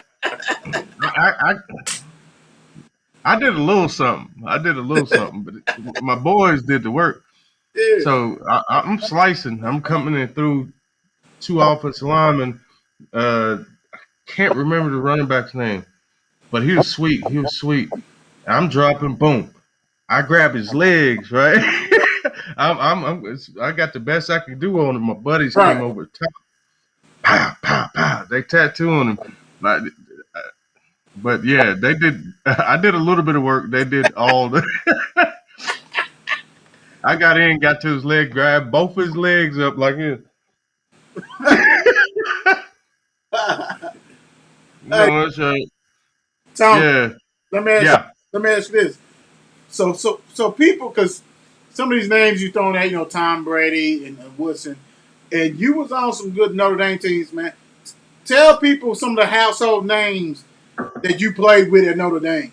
I did a little something. But my boys did the work. Yeah. So I'm slicing. I'm coming in through 2 offensive linemen. Can't remember the running back's name, but he was sweet. I'm dropping, boom. I grab his legs, right? I got the best I could do on him. My buddies Right. came over the top. Pow, pow, pow. They tattooing him. But yeah, they did. I did a little bit of work. They did all the. I got in, got to his leg, grabbed both his legs up like this. Tom, Yeah. let me ask you this. So people, because some of these names you throwing at, Tom Brady and Woodson, and you was on some good Notre Dame teams, man. tell people some of the household names that you played with at Notre Dame.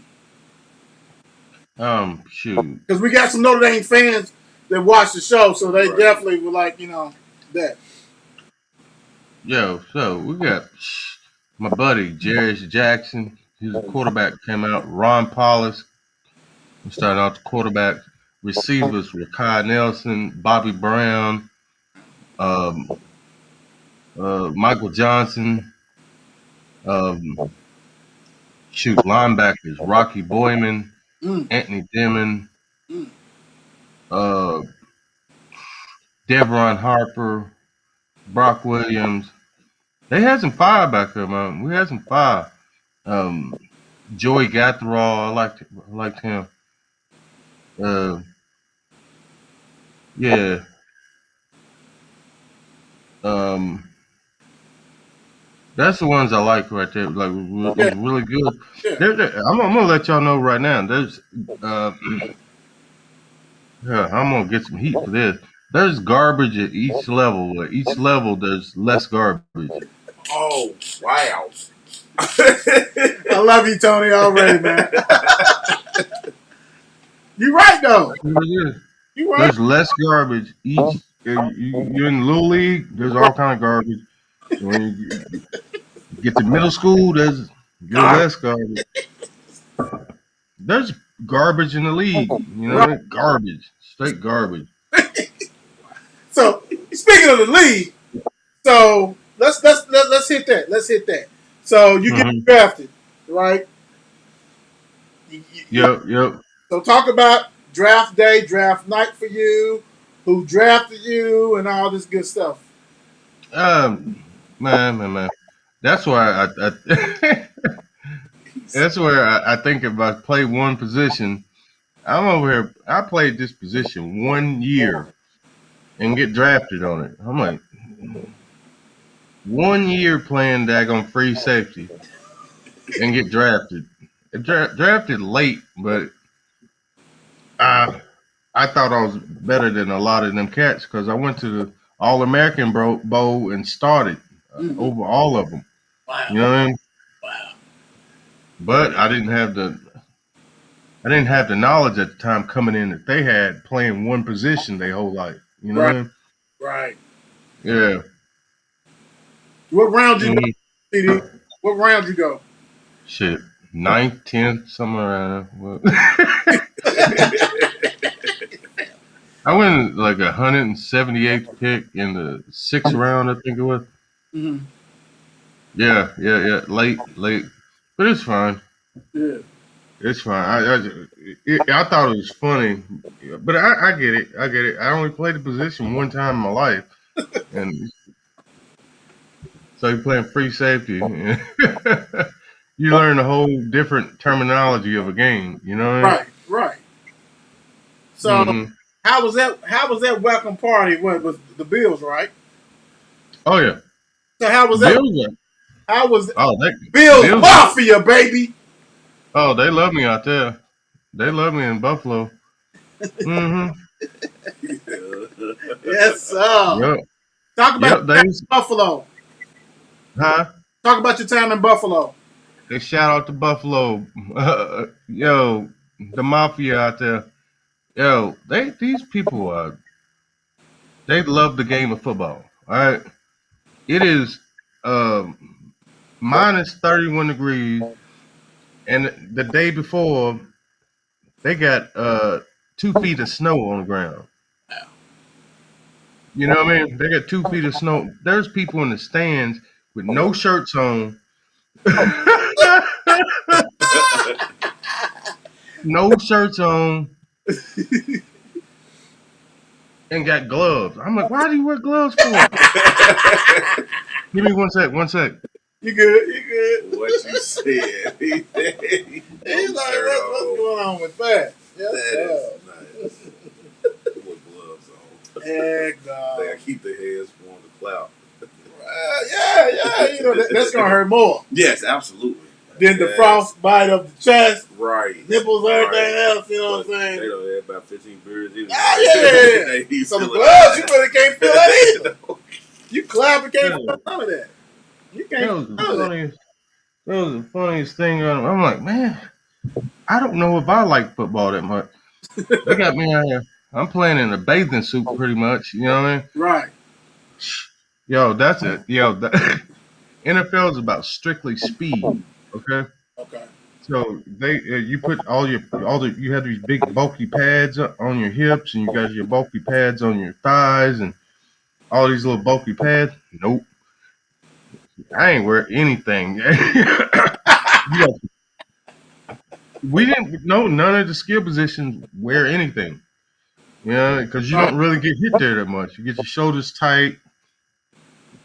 Shoot. Because we got some Notre Dame fans that watch the show, so they Right. definitely would like, that. Yo, so we got my buddy Jarius Jackson. He's a quarterback. Came out. Ron Paulus. We started out the quarterback. Receivers were Kai Nelson, Bobby Brown, um, Michael Johnson. Um, Linebackers Rocky Boyman, Mm, Anthony Dimon, mm. uh, Devron Harper, Brock Williams. They had some fire back there, man. We had some fire. Um, Joey Gathral, I liked him. Uh, yeah. Um, that's the ones I like right there. Like Yeah, was really good. yeah. I'm gonna let y'all know right now. There's yeah, I'm gonna get some heat for this. There's garbage at each level. At each level, there's less garbage. Oh, wow. I love you, Tony, already, man. You right, though. You right. There's less garbage each. You're in Little League. There's all kind of garbage. When you get to middle school, there's less garbage. There's garbage in the league. You know, garbage, straight garbage. So, speaking of the league, so let's hit that. Let's hit that. So you get Mhm. drafted, right? Yep. So talk about draft day, draft night for you, who drafted you, and all this good stuff. Man. That's why I that's where I think if I play one position, I'm over here. I played this position 1 year and get drafted on it. I'm like, 1 year playing daggone free safety and get drafted. Drafted late, but I thought I was better than a lot of them cats because I went to the All American Bowl and started over all of them. Wow. You know what I mean? Wow. But I didn't have the knowledge at the time coming in that they had playing one position their whole life. You know what I mean? Right. Yeah. What round you Mhm. go, CD? What round you go? Shit. 9th, 10th, somewhere around there. I went like 178th pick in the 6th round, I think it was. Mm-hmm. Yeah. Late. But it's fine. Yeah. It's fine. I thought it was funny, but I get it. I only played the position one time in my life, and so you're playing free safety. You learn a whole different terminology of a game. You know what I mean? Right. So Mhm. how was that? How was that welcome party? What was the Bills, right? Oh yeah. So how was that? Bills. How was Bills. Bills Mafia, baby? Oh, they love me out there. They love me in Buffalo. Mm-hmm. Yes, sir. Yep. Talk about Yep. your time in Buffalo. Huh? Talk about your time in Buffalo. They shout out to Buffalo. Yo, the mafia out there. Yo, these people they love the game of football. All right. It is minus 31 degrees, and the day before they got 2 feet of snow on the ground. You know what I mean? They got 2 feet of snow. There's people in the stands with no shirts on. No shirts on. And got gloves. I'm like, why do you wear gloves for? Give me 1 sec. You good? What you said. He's like, what's going on with that? Yes, That is nice. With gloves on. Heck no. They gotta keep their hands warm to clout. Yeah. That's gonna hurt more Yes, absolutely. than the frostbite of the chest, Right. nipples, everything else. You know what I'm They saying? don't have about 15 beers either. Yeah. So the gloves, you really can't feel that either. You clap and can't feel none of that. You can't can't was the feel it. funniest. That was the funniest thing. I'm like, man, I don't know if I like football that much. They got me out here. I'm playing in a bathing suit pretty much. You know what I mean? Right. Yo, that's it. Yo, NFL is about strictly speed. Okay. Okay. So you put you have these big bulky pads on your hips, and you got your bulky pads on your thighs, and all these little bulky pads. Nope, I ain't wear anything. You got, we didn't know none of the skill positions wear anything. Yeah, because you Right. don't really get hit there that much. You get your shoulders tight,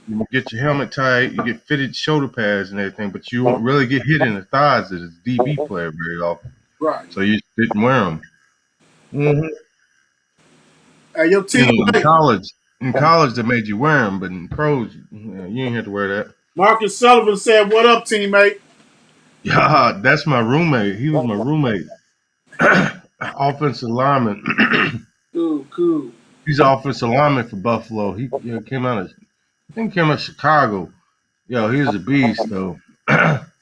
you get your helmet tight, you get fitted shoulder pads and everything, but you won't really get hit in the thighs as a DB player very often. Right. So you didn't wear them. Mm-hmm. Hey, your teammate, In college, they made you wear them, but in pros, you ain't have to wear that. Marcus Sullivan said, "What up, teammate?" Yeah, that's my roommate. He was my roommate. Offensive lineman. Cool. He's offensive lineman for Buffalo. He came out of, I think he came out of Chicago. Yo, he was a beast though.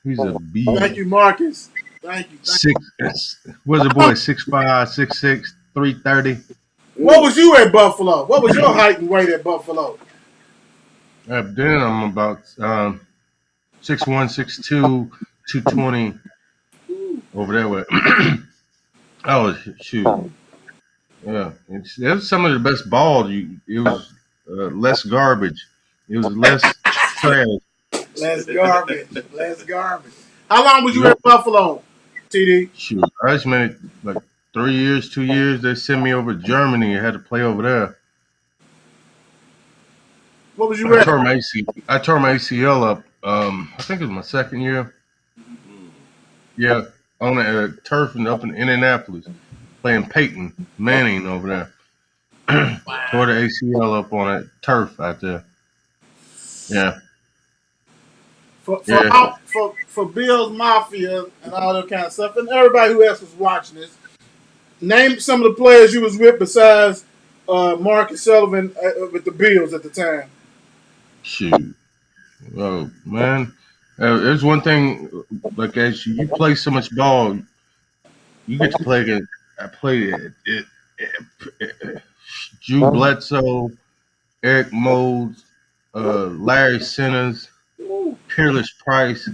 He's a beast. Thank you, Marcus. Thank you. What's the boy? 6'5", 6'6", 330. What was you at Buffalo? What was your height and weight at Buffalo? Then I'm about 6'1", 6'2", 220 over that way. Oh shoot. Yeah, it was some of the best ball. It was less garbage. It was less trash. Less garbage. How long was you at Buffalo, TD? Shoot, I just made it like 3 years, 2 years. They sent me over to Germany. I had to play over there. What was you at? I tore my ACL up. I think it was my second year. Yeah, on a turf up in Indianapolis, playing Peyton Manning over there. Tore the ACL up on that turf out there. Yeah. For Bill's Mafia and all that kind of stuff, and everybody who else was watching this, name some of the players you was with besides Marcus Sullivan with the Bills at the time. Shoot. Oh, man. There's one thing, like, as you play so much ball, you get to play against. I played Drew Bledsoe, Eric Moulds, Larry Sinners, Peerless Price.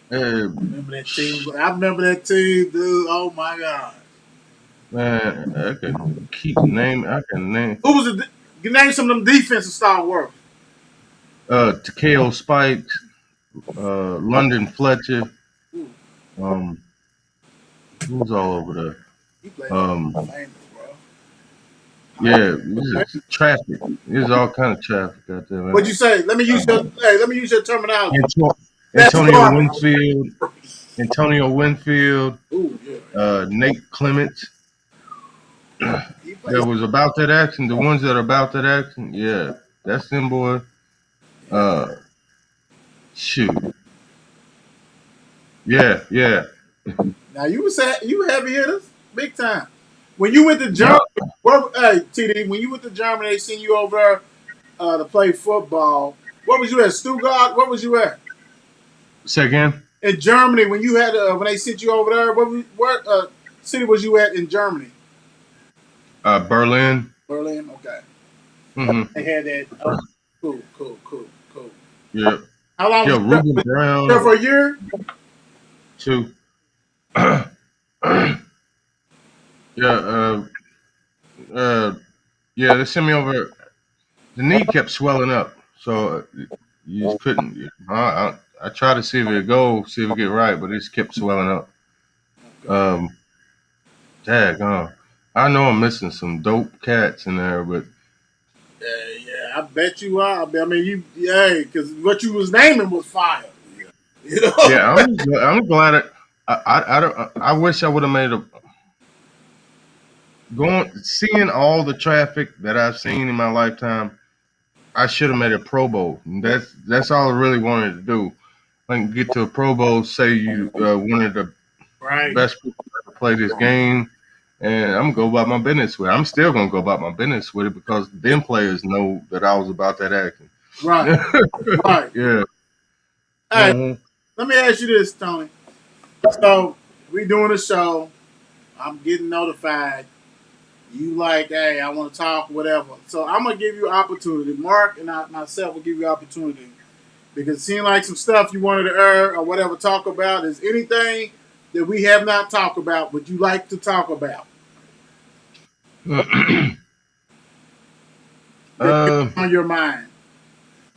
Remember that team? I remember that team, dude. Oh my god, Man, I can name. Who was it? Name some of them defensive stalwarts. Takeo Spikes, London Fletcher. Who was all over there? He played Um, famous, bro. Yeah, this is traffic. There's all kind of traffic out there, man. What'd you say? Let me use your terminology. Antonio Winfield, Ooh, yeah. Nate Clements. That was about that action. The ones that are about that action, yeah, that's them, boy. Shoot, yeah. Now you heavy hitters, big time. When you went to Germany, hey TD, when you went to Germany, they sent you over to play football. What was you at? Stuttgart? What was you at? Say again. In Germany, when you had when they sent you over there, what city was you at in Germany? Berlin. Berlin. Okay. Mm-hmm. They had that. Oh, cool. Yeah. How long? Yeah, Ruben Brown. There for a year. 2. Yeah. Yeah. They sent me over. The knee kept swelling up, so you just couldn't. I tried to see if it see if it get right, but it just kept swelling up. Daggone. I know I'm missing some dope cats in there, but Yeah, I bet you are. I mean, because what you was naming was fire. You know? yeah, I'm glad I wish I would have made seeing all the traffic that I've seen in my lifetime. I should have made a Pro Bowl. That's all I really wanted to do. Like get to a Pro Bowl, say you wanted the best people to play this game, and I'm gonna go about my business with it. I'm still gonna go about my business with it because them players know that I was about that action. Right. Yeah. Hey, Mhm. let me ask you this, Tony. So we doing a show. I'm getting notified. You like, hey, I want to talk, whatever. So I'm gonna give you opportunity. Mark and I myself will give you opportunity because it seemed like some stuff you wanted to air or whatever talk about. Is anything that we have not talked about would you like to talk about that's uh, on your mind?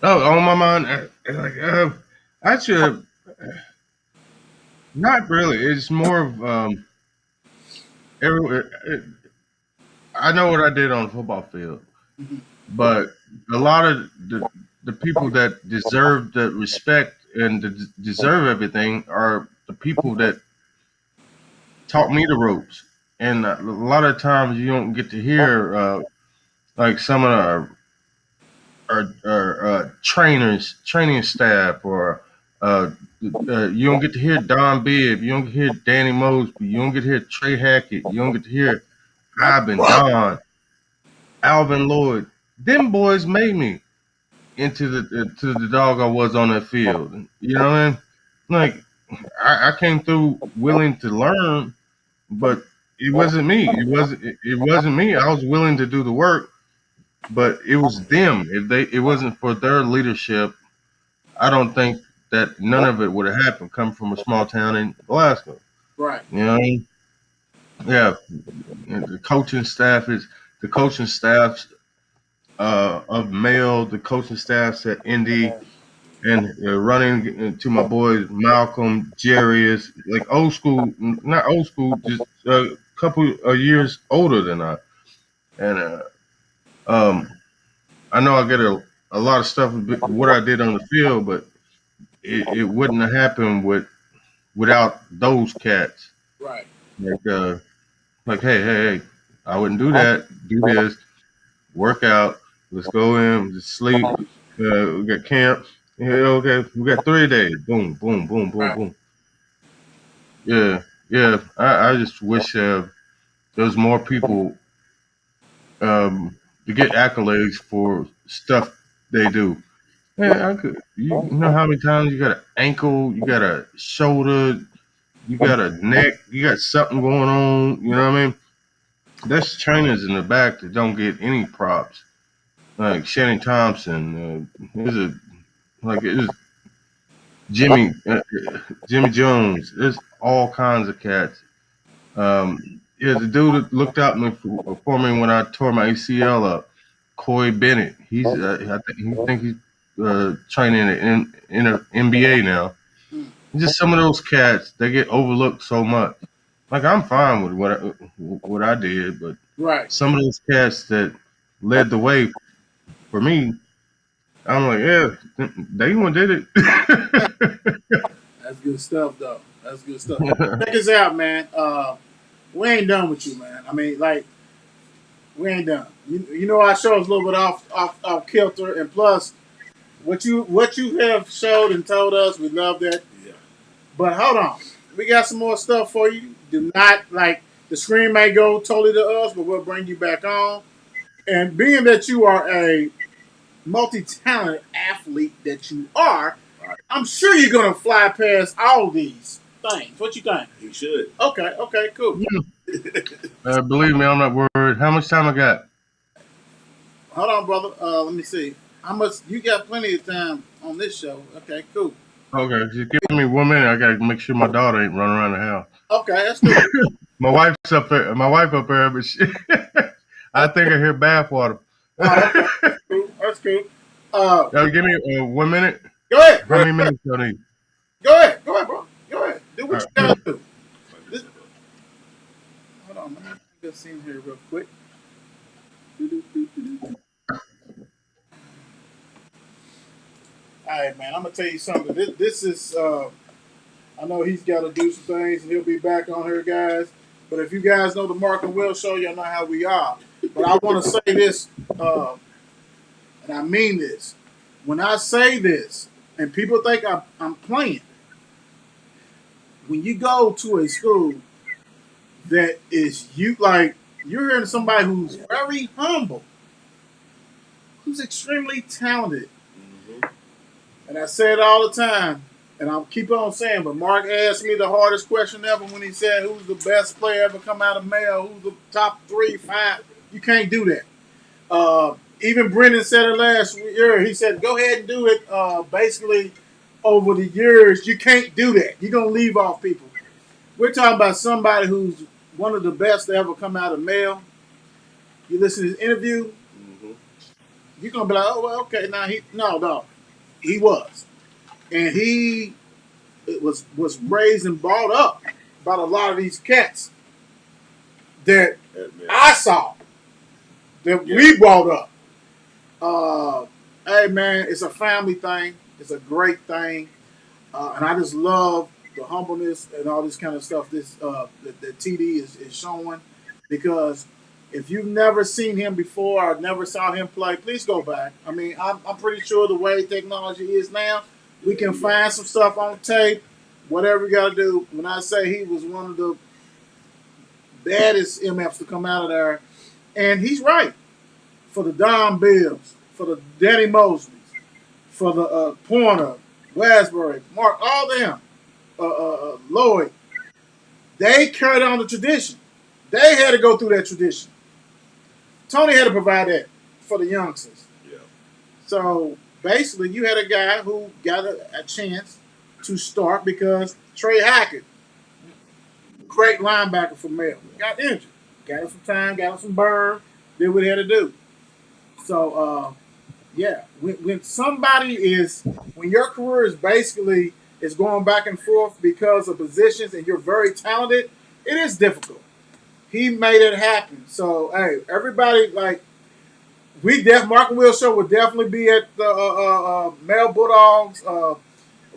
oh, on my mind, I should not really. It's more of every. I know what I did on the football field, Mhm. but a lot of the people that deserve the respect and deserve everything are the people that taught me the ropes. And a lot of times you don't get to hear like some of our trainers, training staff, or you don't get to hear Don Bibb, you don't get to hear Danny Mosby, you don't get to hear Trey Hackett, you don't get to hear Ivan Don, Alvin Lloyd. Them boys made me into the dog I was on that field. You know what I mean? Like I came through willing to learn, but it wasn't me. It wasn't me. I was willing to do the work, but it was them. If they it wasn't for their leadership, I don't think that none of it would have happened. Coming from a small town in Glasgow, Right. you know what I mean? Yeah, the coaching staff is the coaching staffs of Mail, the coaching staffs at Indy, and running to my boys Malcolm, Jerry is like old school, not old school, just a couple of years older than I. And um, I know I get a lot of stuff with what I did on the field, but it wouldn't have happened without those cats. Right. Like hey, I wouldn't do that. Do this, work out. Let's go in, just sleep. We got camp. Yeah, okay, we got 3 days. Boom, boom, boom, boom, Right. boom. Yeah, yeah. I just wish there was more people to get accolades for stuff they do. Yeah, I could. You know how many times you got an ankle, you got a shoulder, you got a neck, you got something going on. You know what I mean? There's trainers in the back that don't get any props. Like Shannon Thompson, there's a like it's Jimmy Jimmy Jones. There's all kinds of cats. Yeah, the dude that looked out for me when I tore my ACL up, Coy Bennett. He think he's training in a NBA now. Mm. Just some of those cats they get overlooked so much. Like I'm fine with what I did, but Right. some of those cats that led the way for me, I'm like, yeah, they one did That's good stuff, though. That's good stuff. it. Check us out, man. We ain't done with you, man. I mean, like, we ain't done. You know our show's a little bit off kilter, and plus, what you have showed and told us, we love that. Yeah. But hold on, we got some more stuff for you. Do not like the screen may go totally to us, but we'll bring you back on. And being that you are a multi-talented athlete that you are, Right. I'm sure you're gonna fly past all these things. What you think? He should. Okay, okay, cool. Believe me, I'm not worried. How much time I got? Hold on, brother. Let me see. How much you got? Plenty of time on this show. Okay, cool. Okay, just give me 1 minute. I gotta make sure my daughter ain't running around the house. Okay, that's cool. My wife's up there. My wife up there, but I think I hear bathwater. Oh, okay, that's cool. That's cool. Give me 1 minute. Go ahead. How many minutes do I need? Go ahead. Go ahead, bro. Go ahead. Do what All you right. gotta do. This, hold on. Let me just see here real quick. All right, man. I'm gonna tell you something. This is. I know he's got to do some things, and he'll be back on here, guys. But if you guys know the Mark and Will show, y'all know how we are. But I want to say this, and I mean this. When I say this, and people think I'm playing, when you go to a school that is you like you're hearing somebody who's very humble, who's extremely talented, Mm-hmm. and I say it all the time. And I'll keep on saying, but Mark asked me the hardest question ever when he said, "Who's the best player ever come out of Mayo? Who's the top 3, 5?" You can't do that. Even Brendan said it last year. He said, "Go ahead and do it." Basically, over the years, you can't do that. You're gonna leave off people. We're talking about somebody who's one of the best to ever come out of Mayo. You listen to his interview, Mm-hmm. you're gonna be like, "Oh, well, okay." Now no, he was, and he was raised and brought up by a lot of these cats that I saw that we brought up. Hey man, it's a family thing. It's a great thing, and I just love the humbleness and all this kind of stuff. That TD is showing, because if you've never seen him before or never saw him play, please go back. I mean, I'm pretty sure the way technology is now, we can find some stuff on tape, whatever we got to do. When I say he was one of the baddest MFs to come out of there, and he's right. For the Don Bills, for the Danny Mosleys, for the Pointer, Wasbury, Mark, all them, Lloyd, they carried on the tradition. They had to go through that tradition. Tony had to provide that for the youngsters. Yeah. So basically, you had a guy who got a chance to start because Trey Hackett, great linebacker for Mel, got injured. Got him some time, got him some burn, did what he had to do. So, yeah, when somebody is, when your career is basically is going back and forth because of positions and you're very talented, it is difficult. He made it happen. So, hey, everybody, like, Mark and Will show will definitely be at the Male Bulldogs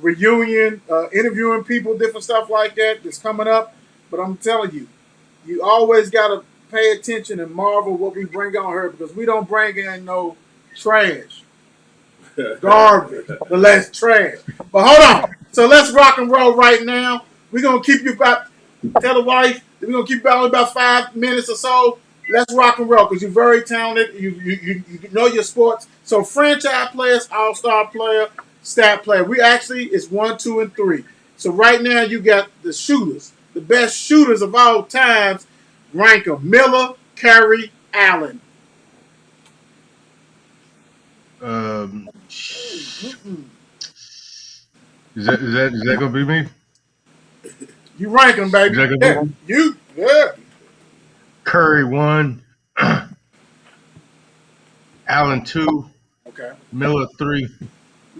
reunion, interviewing people, different stuff like that that's coming up. But I'm telling you, you always got to pay attention and marvel what we bring on here, because we don't bring in no trash, garbage, the less trash. But hold on. So let's rock and roll right now. We're going to keep you about, tell the wife, we're going to keep you about 5 minutes or so. Let's rock and roll because you're very talented. You know your sports. So franchise players, all-star player, stat player. We actually, it's 1, 2, and 3. So right now you got the shooters, the best shooters of all times. Rank them: Miller, Curry, Allen. Is that gonna be me? You rank them, Is baby. that gonna Yeah, be me? yeah. Curry 1, Allen 2, Okay, Miller 3.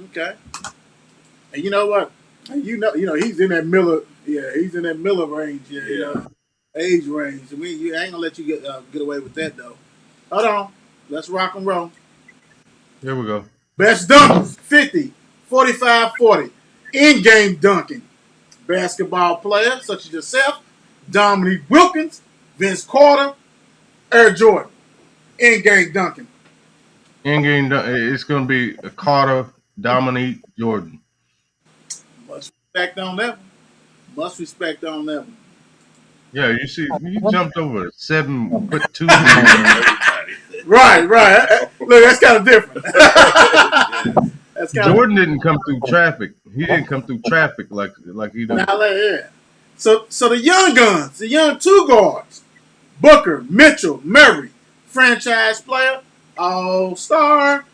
okay. And you know what? He's in that Miller. Yeah, he's in that Miller range. Yeah, age range. I ain't gonna let you get away with that though. Hold on. Let's rock and roll. Here we go. Best dunkers: 50, 45, 40. In-game dunking. Basketball players such as yourself, Dominique Wilkins, Vince Carter, Air Jordan. In-game dunking. In-game, it's gonna be Carter, Dominique, Jordan. Much respect on that one. Much respect on that one. Yeah, you see, he jumped over 7'2". Right. Look, that's kind of different. That's kind of Jordan didn't come through traffic. He didn't come through traffic like he does. yeah. So the young guns, the young two guards, Booker, Mitchell, Murray, franchise player, all-star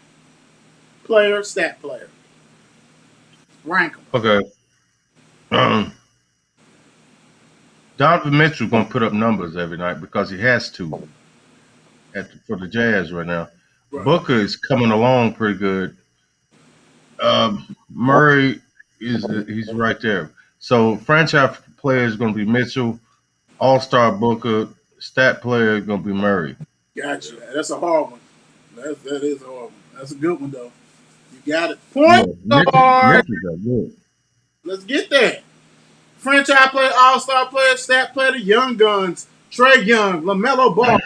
player, stat player. Rank them. Okay. Donovan Mitchell gonna put up numbers every night because he has to for the Jazz right now. Right. Booker is coming along pretty good. Murray he's right there. So franchise player is gonna be Mitchell, all-star Booker, stat player is gonna be Murray. Gotcha. That's a hard one. That is a hard one. That's a good one though. You got it. Point guard. Mitchell got good. Let's get there. Franchise player, all-star player, stat player, the young guns, Trey Young, LaMelo Ball,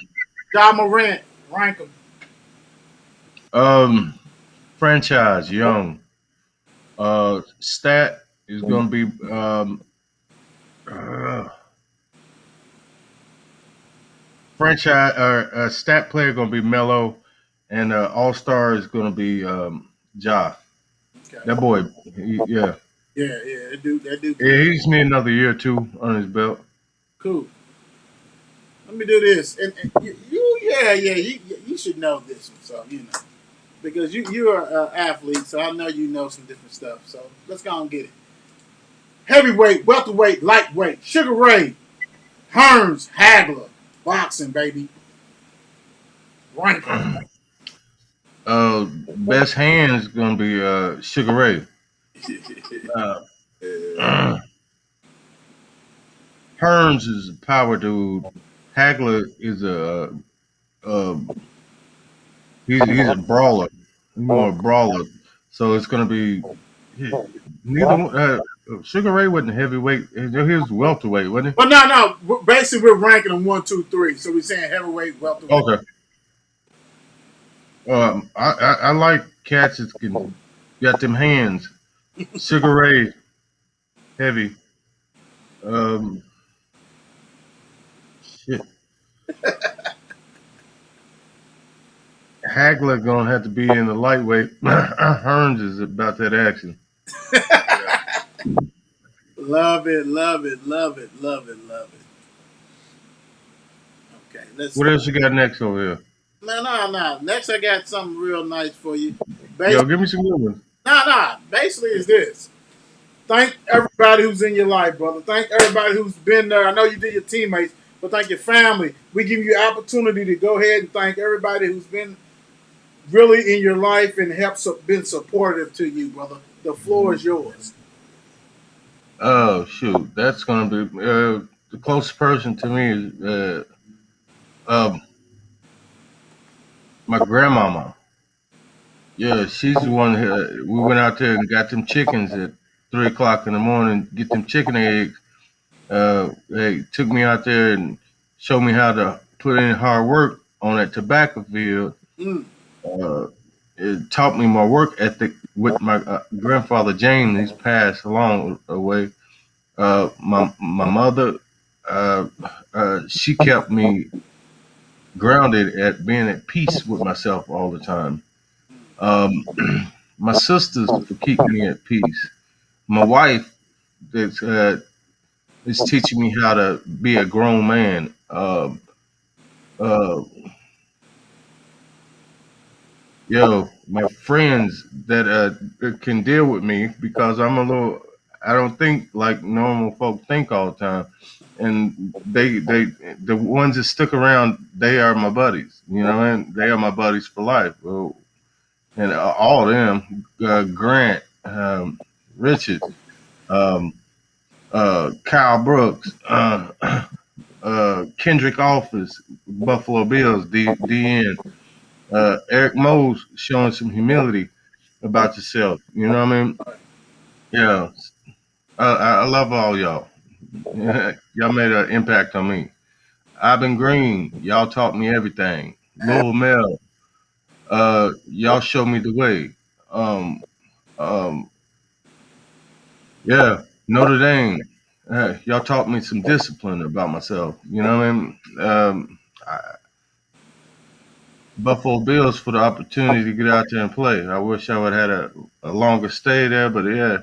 John Morant. Rank them. Franchise Young. Stat is gonna be franchise stat player gonna be Melo, and all-star is gonna be Ja. Okay. That boy, yeah. Yeah, yeah, that do. Yeah, he just need another year or two on his belt. Cool. Let me do this, and you should know this one, so because you're an athlete, so I know you know some different stuff. So let's go and get it. Heavyweight, welterweight, lightweight, Sugar Ray, Hearns, Hagler, boxing, baby. Rank 'em. Best hands gonna be Sugar Ray. Uh, Hearns is a power dude. Hagler is uh he's a brawler. He's more a brawler. So it's gonna be neither one. Sugar Ray wasn't heavyweight. He was welterweight, wasn't Well, no. Basically, we're ranking them 1, 2, 3. So we're saying heavyweight, he? welterweight. Okay. I like cats that can got them hands. Sugar Ray heavy. Um, shit. Hagler gonna have to be in the lightweight. Hearns is about that action. Yeah. Love it, love it, love it, love it, love it. Okay, let's. What else you got next over here? No. Next, I got something real nice for you. Yo, give me some good ones. Basically, it's this. Thank everybody who's in your life, brother. Thank everybody who's been there. I know you did your teammates, but thank your family. We give you opportunity to go ahead and thank everybody who's been really in your life and been supportive to you, brother. The floor is yours. Oh shoot, that's gonna be the closest person to me is um, my grandmama. Yeah, she's the one. We went out there and got them chickens at 3 o'clock in the morning. Get them chicken eggs. They took me out there and showed me how to put in hard work on that tobacco field. Mm. Uh, it taught me my work ethic with my grandfather James. He's passed along away. My mother, uh, she kept me grounded at being at peace with myself all the time. Um, my sisters for keeping me at peace. My wife that is teaching me how to be a grown man. Uh, my friends that can deal with me because I'm a little. I don't think like normal folk think all the time, and the ones that stick around, they are my buddies. You know, and they are my buddies for life. Well, and all of them, Grant, Richard, um, Kyle Brooks, Kendrick Office, Buffalo Bills, DN, Eric Mose showing some humility about yourself. You know what I mean? Yeah, I love all y'all. Y'all made an impact on me. I've been green. Y'all taught me everything. Louisville Mel, y'all showed me the way. Um, um, yeah, Notre Dame, y'all taught me some discipline about myself. You know what I mean? Buffalo Bills for the opportunity to get out there and play. I wish I would have had a longer stay there, but yeah,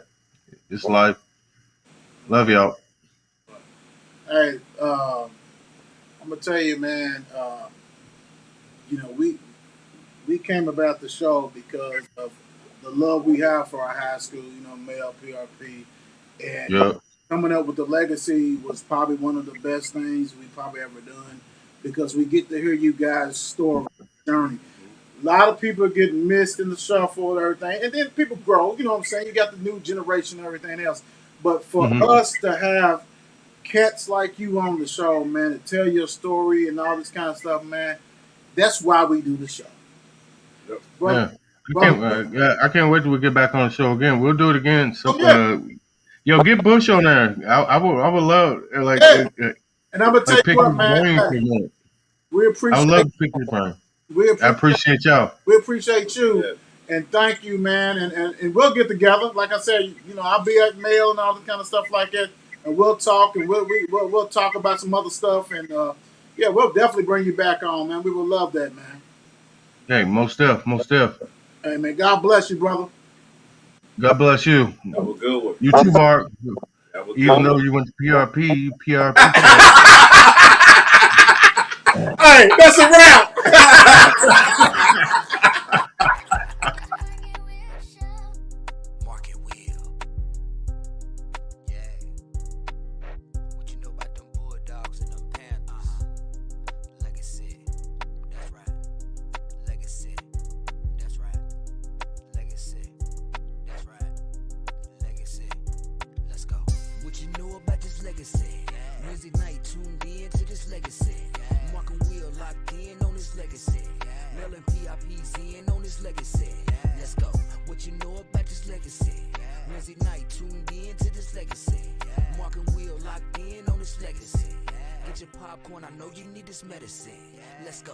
it's life. Love y'all. Hey, I'm gonna tell you, man. We came about the show because of the love we have for our high school. Male PRP, and Yeah. coming up with the legacy was probably one of the best things we probably ever done because we get to hear you guys' story journey. A lot of people are getting missed in the shuffle and everything, and then people grow. You know what I'm saying? You got the new generation and everything else. But for Hmm. us to have cats like you on the show, man, to tell your story and all this kind of stuff, man, that's why we do the show. Yep. Brother, Yeah. brother. I can't wait till we get back on the show again. We'll do it again. So, Oh, yeah. yo, get Bush on there. I would love Yeah. And I'm going to tell like you pick what, his man, brain for hey, a minute. we I would appreciate love to pick his brain. we I appreciate appreciate y'all. we appreciate you. Yeah. And thank you, man. And we'll get together. Like I said, I'll be at mail and all that kind of stuff like that. And we'll talk and we'll talk about some other stuff. And yeah, we'll definitely bring you back on, man. We will love that, man. Hey, most def. Hey, man, God bless you, brother. God bless you. Have a good one. You too, Mark. Have a good Even though one. you went to PRP, you PRP tag. Hey, that's a wrap. Market wheel. Yeah. What you know about them bulldogs and them panthers? Legacy. That's right. Legacy. That's right. Legacy. That's right. Legacy. Let's go. What you know about this legacy? Wednesday night tuned in to this legacy. Mark and Will locked in on this legacy. Mel and PRP's in on this legacy. Let's go. What you know about this legacy? Wednesday night tuned in to this legacy. Mark and Will locked in on this legacy. Get your popcorn, I know you need this medicine. Let's go.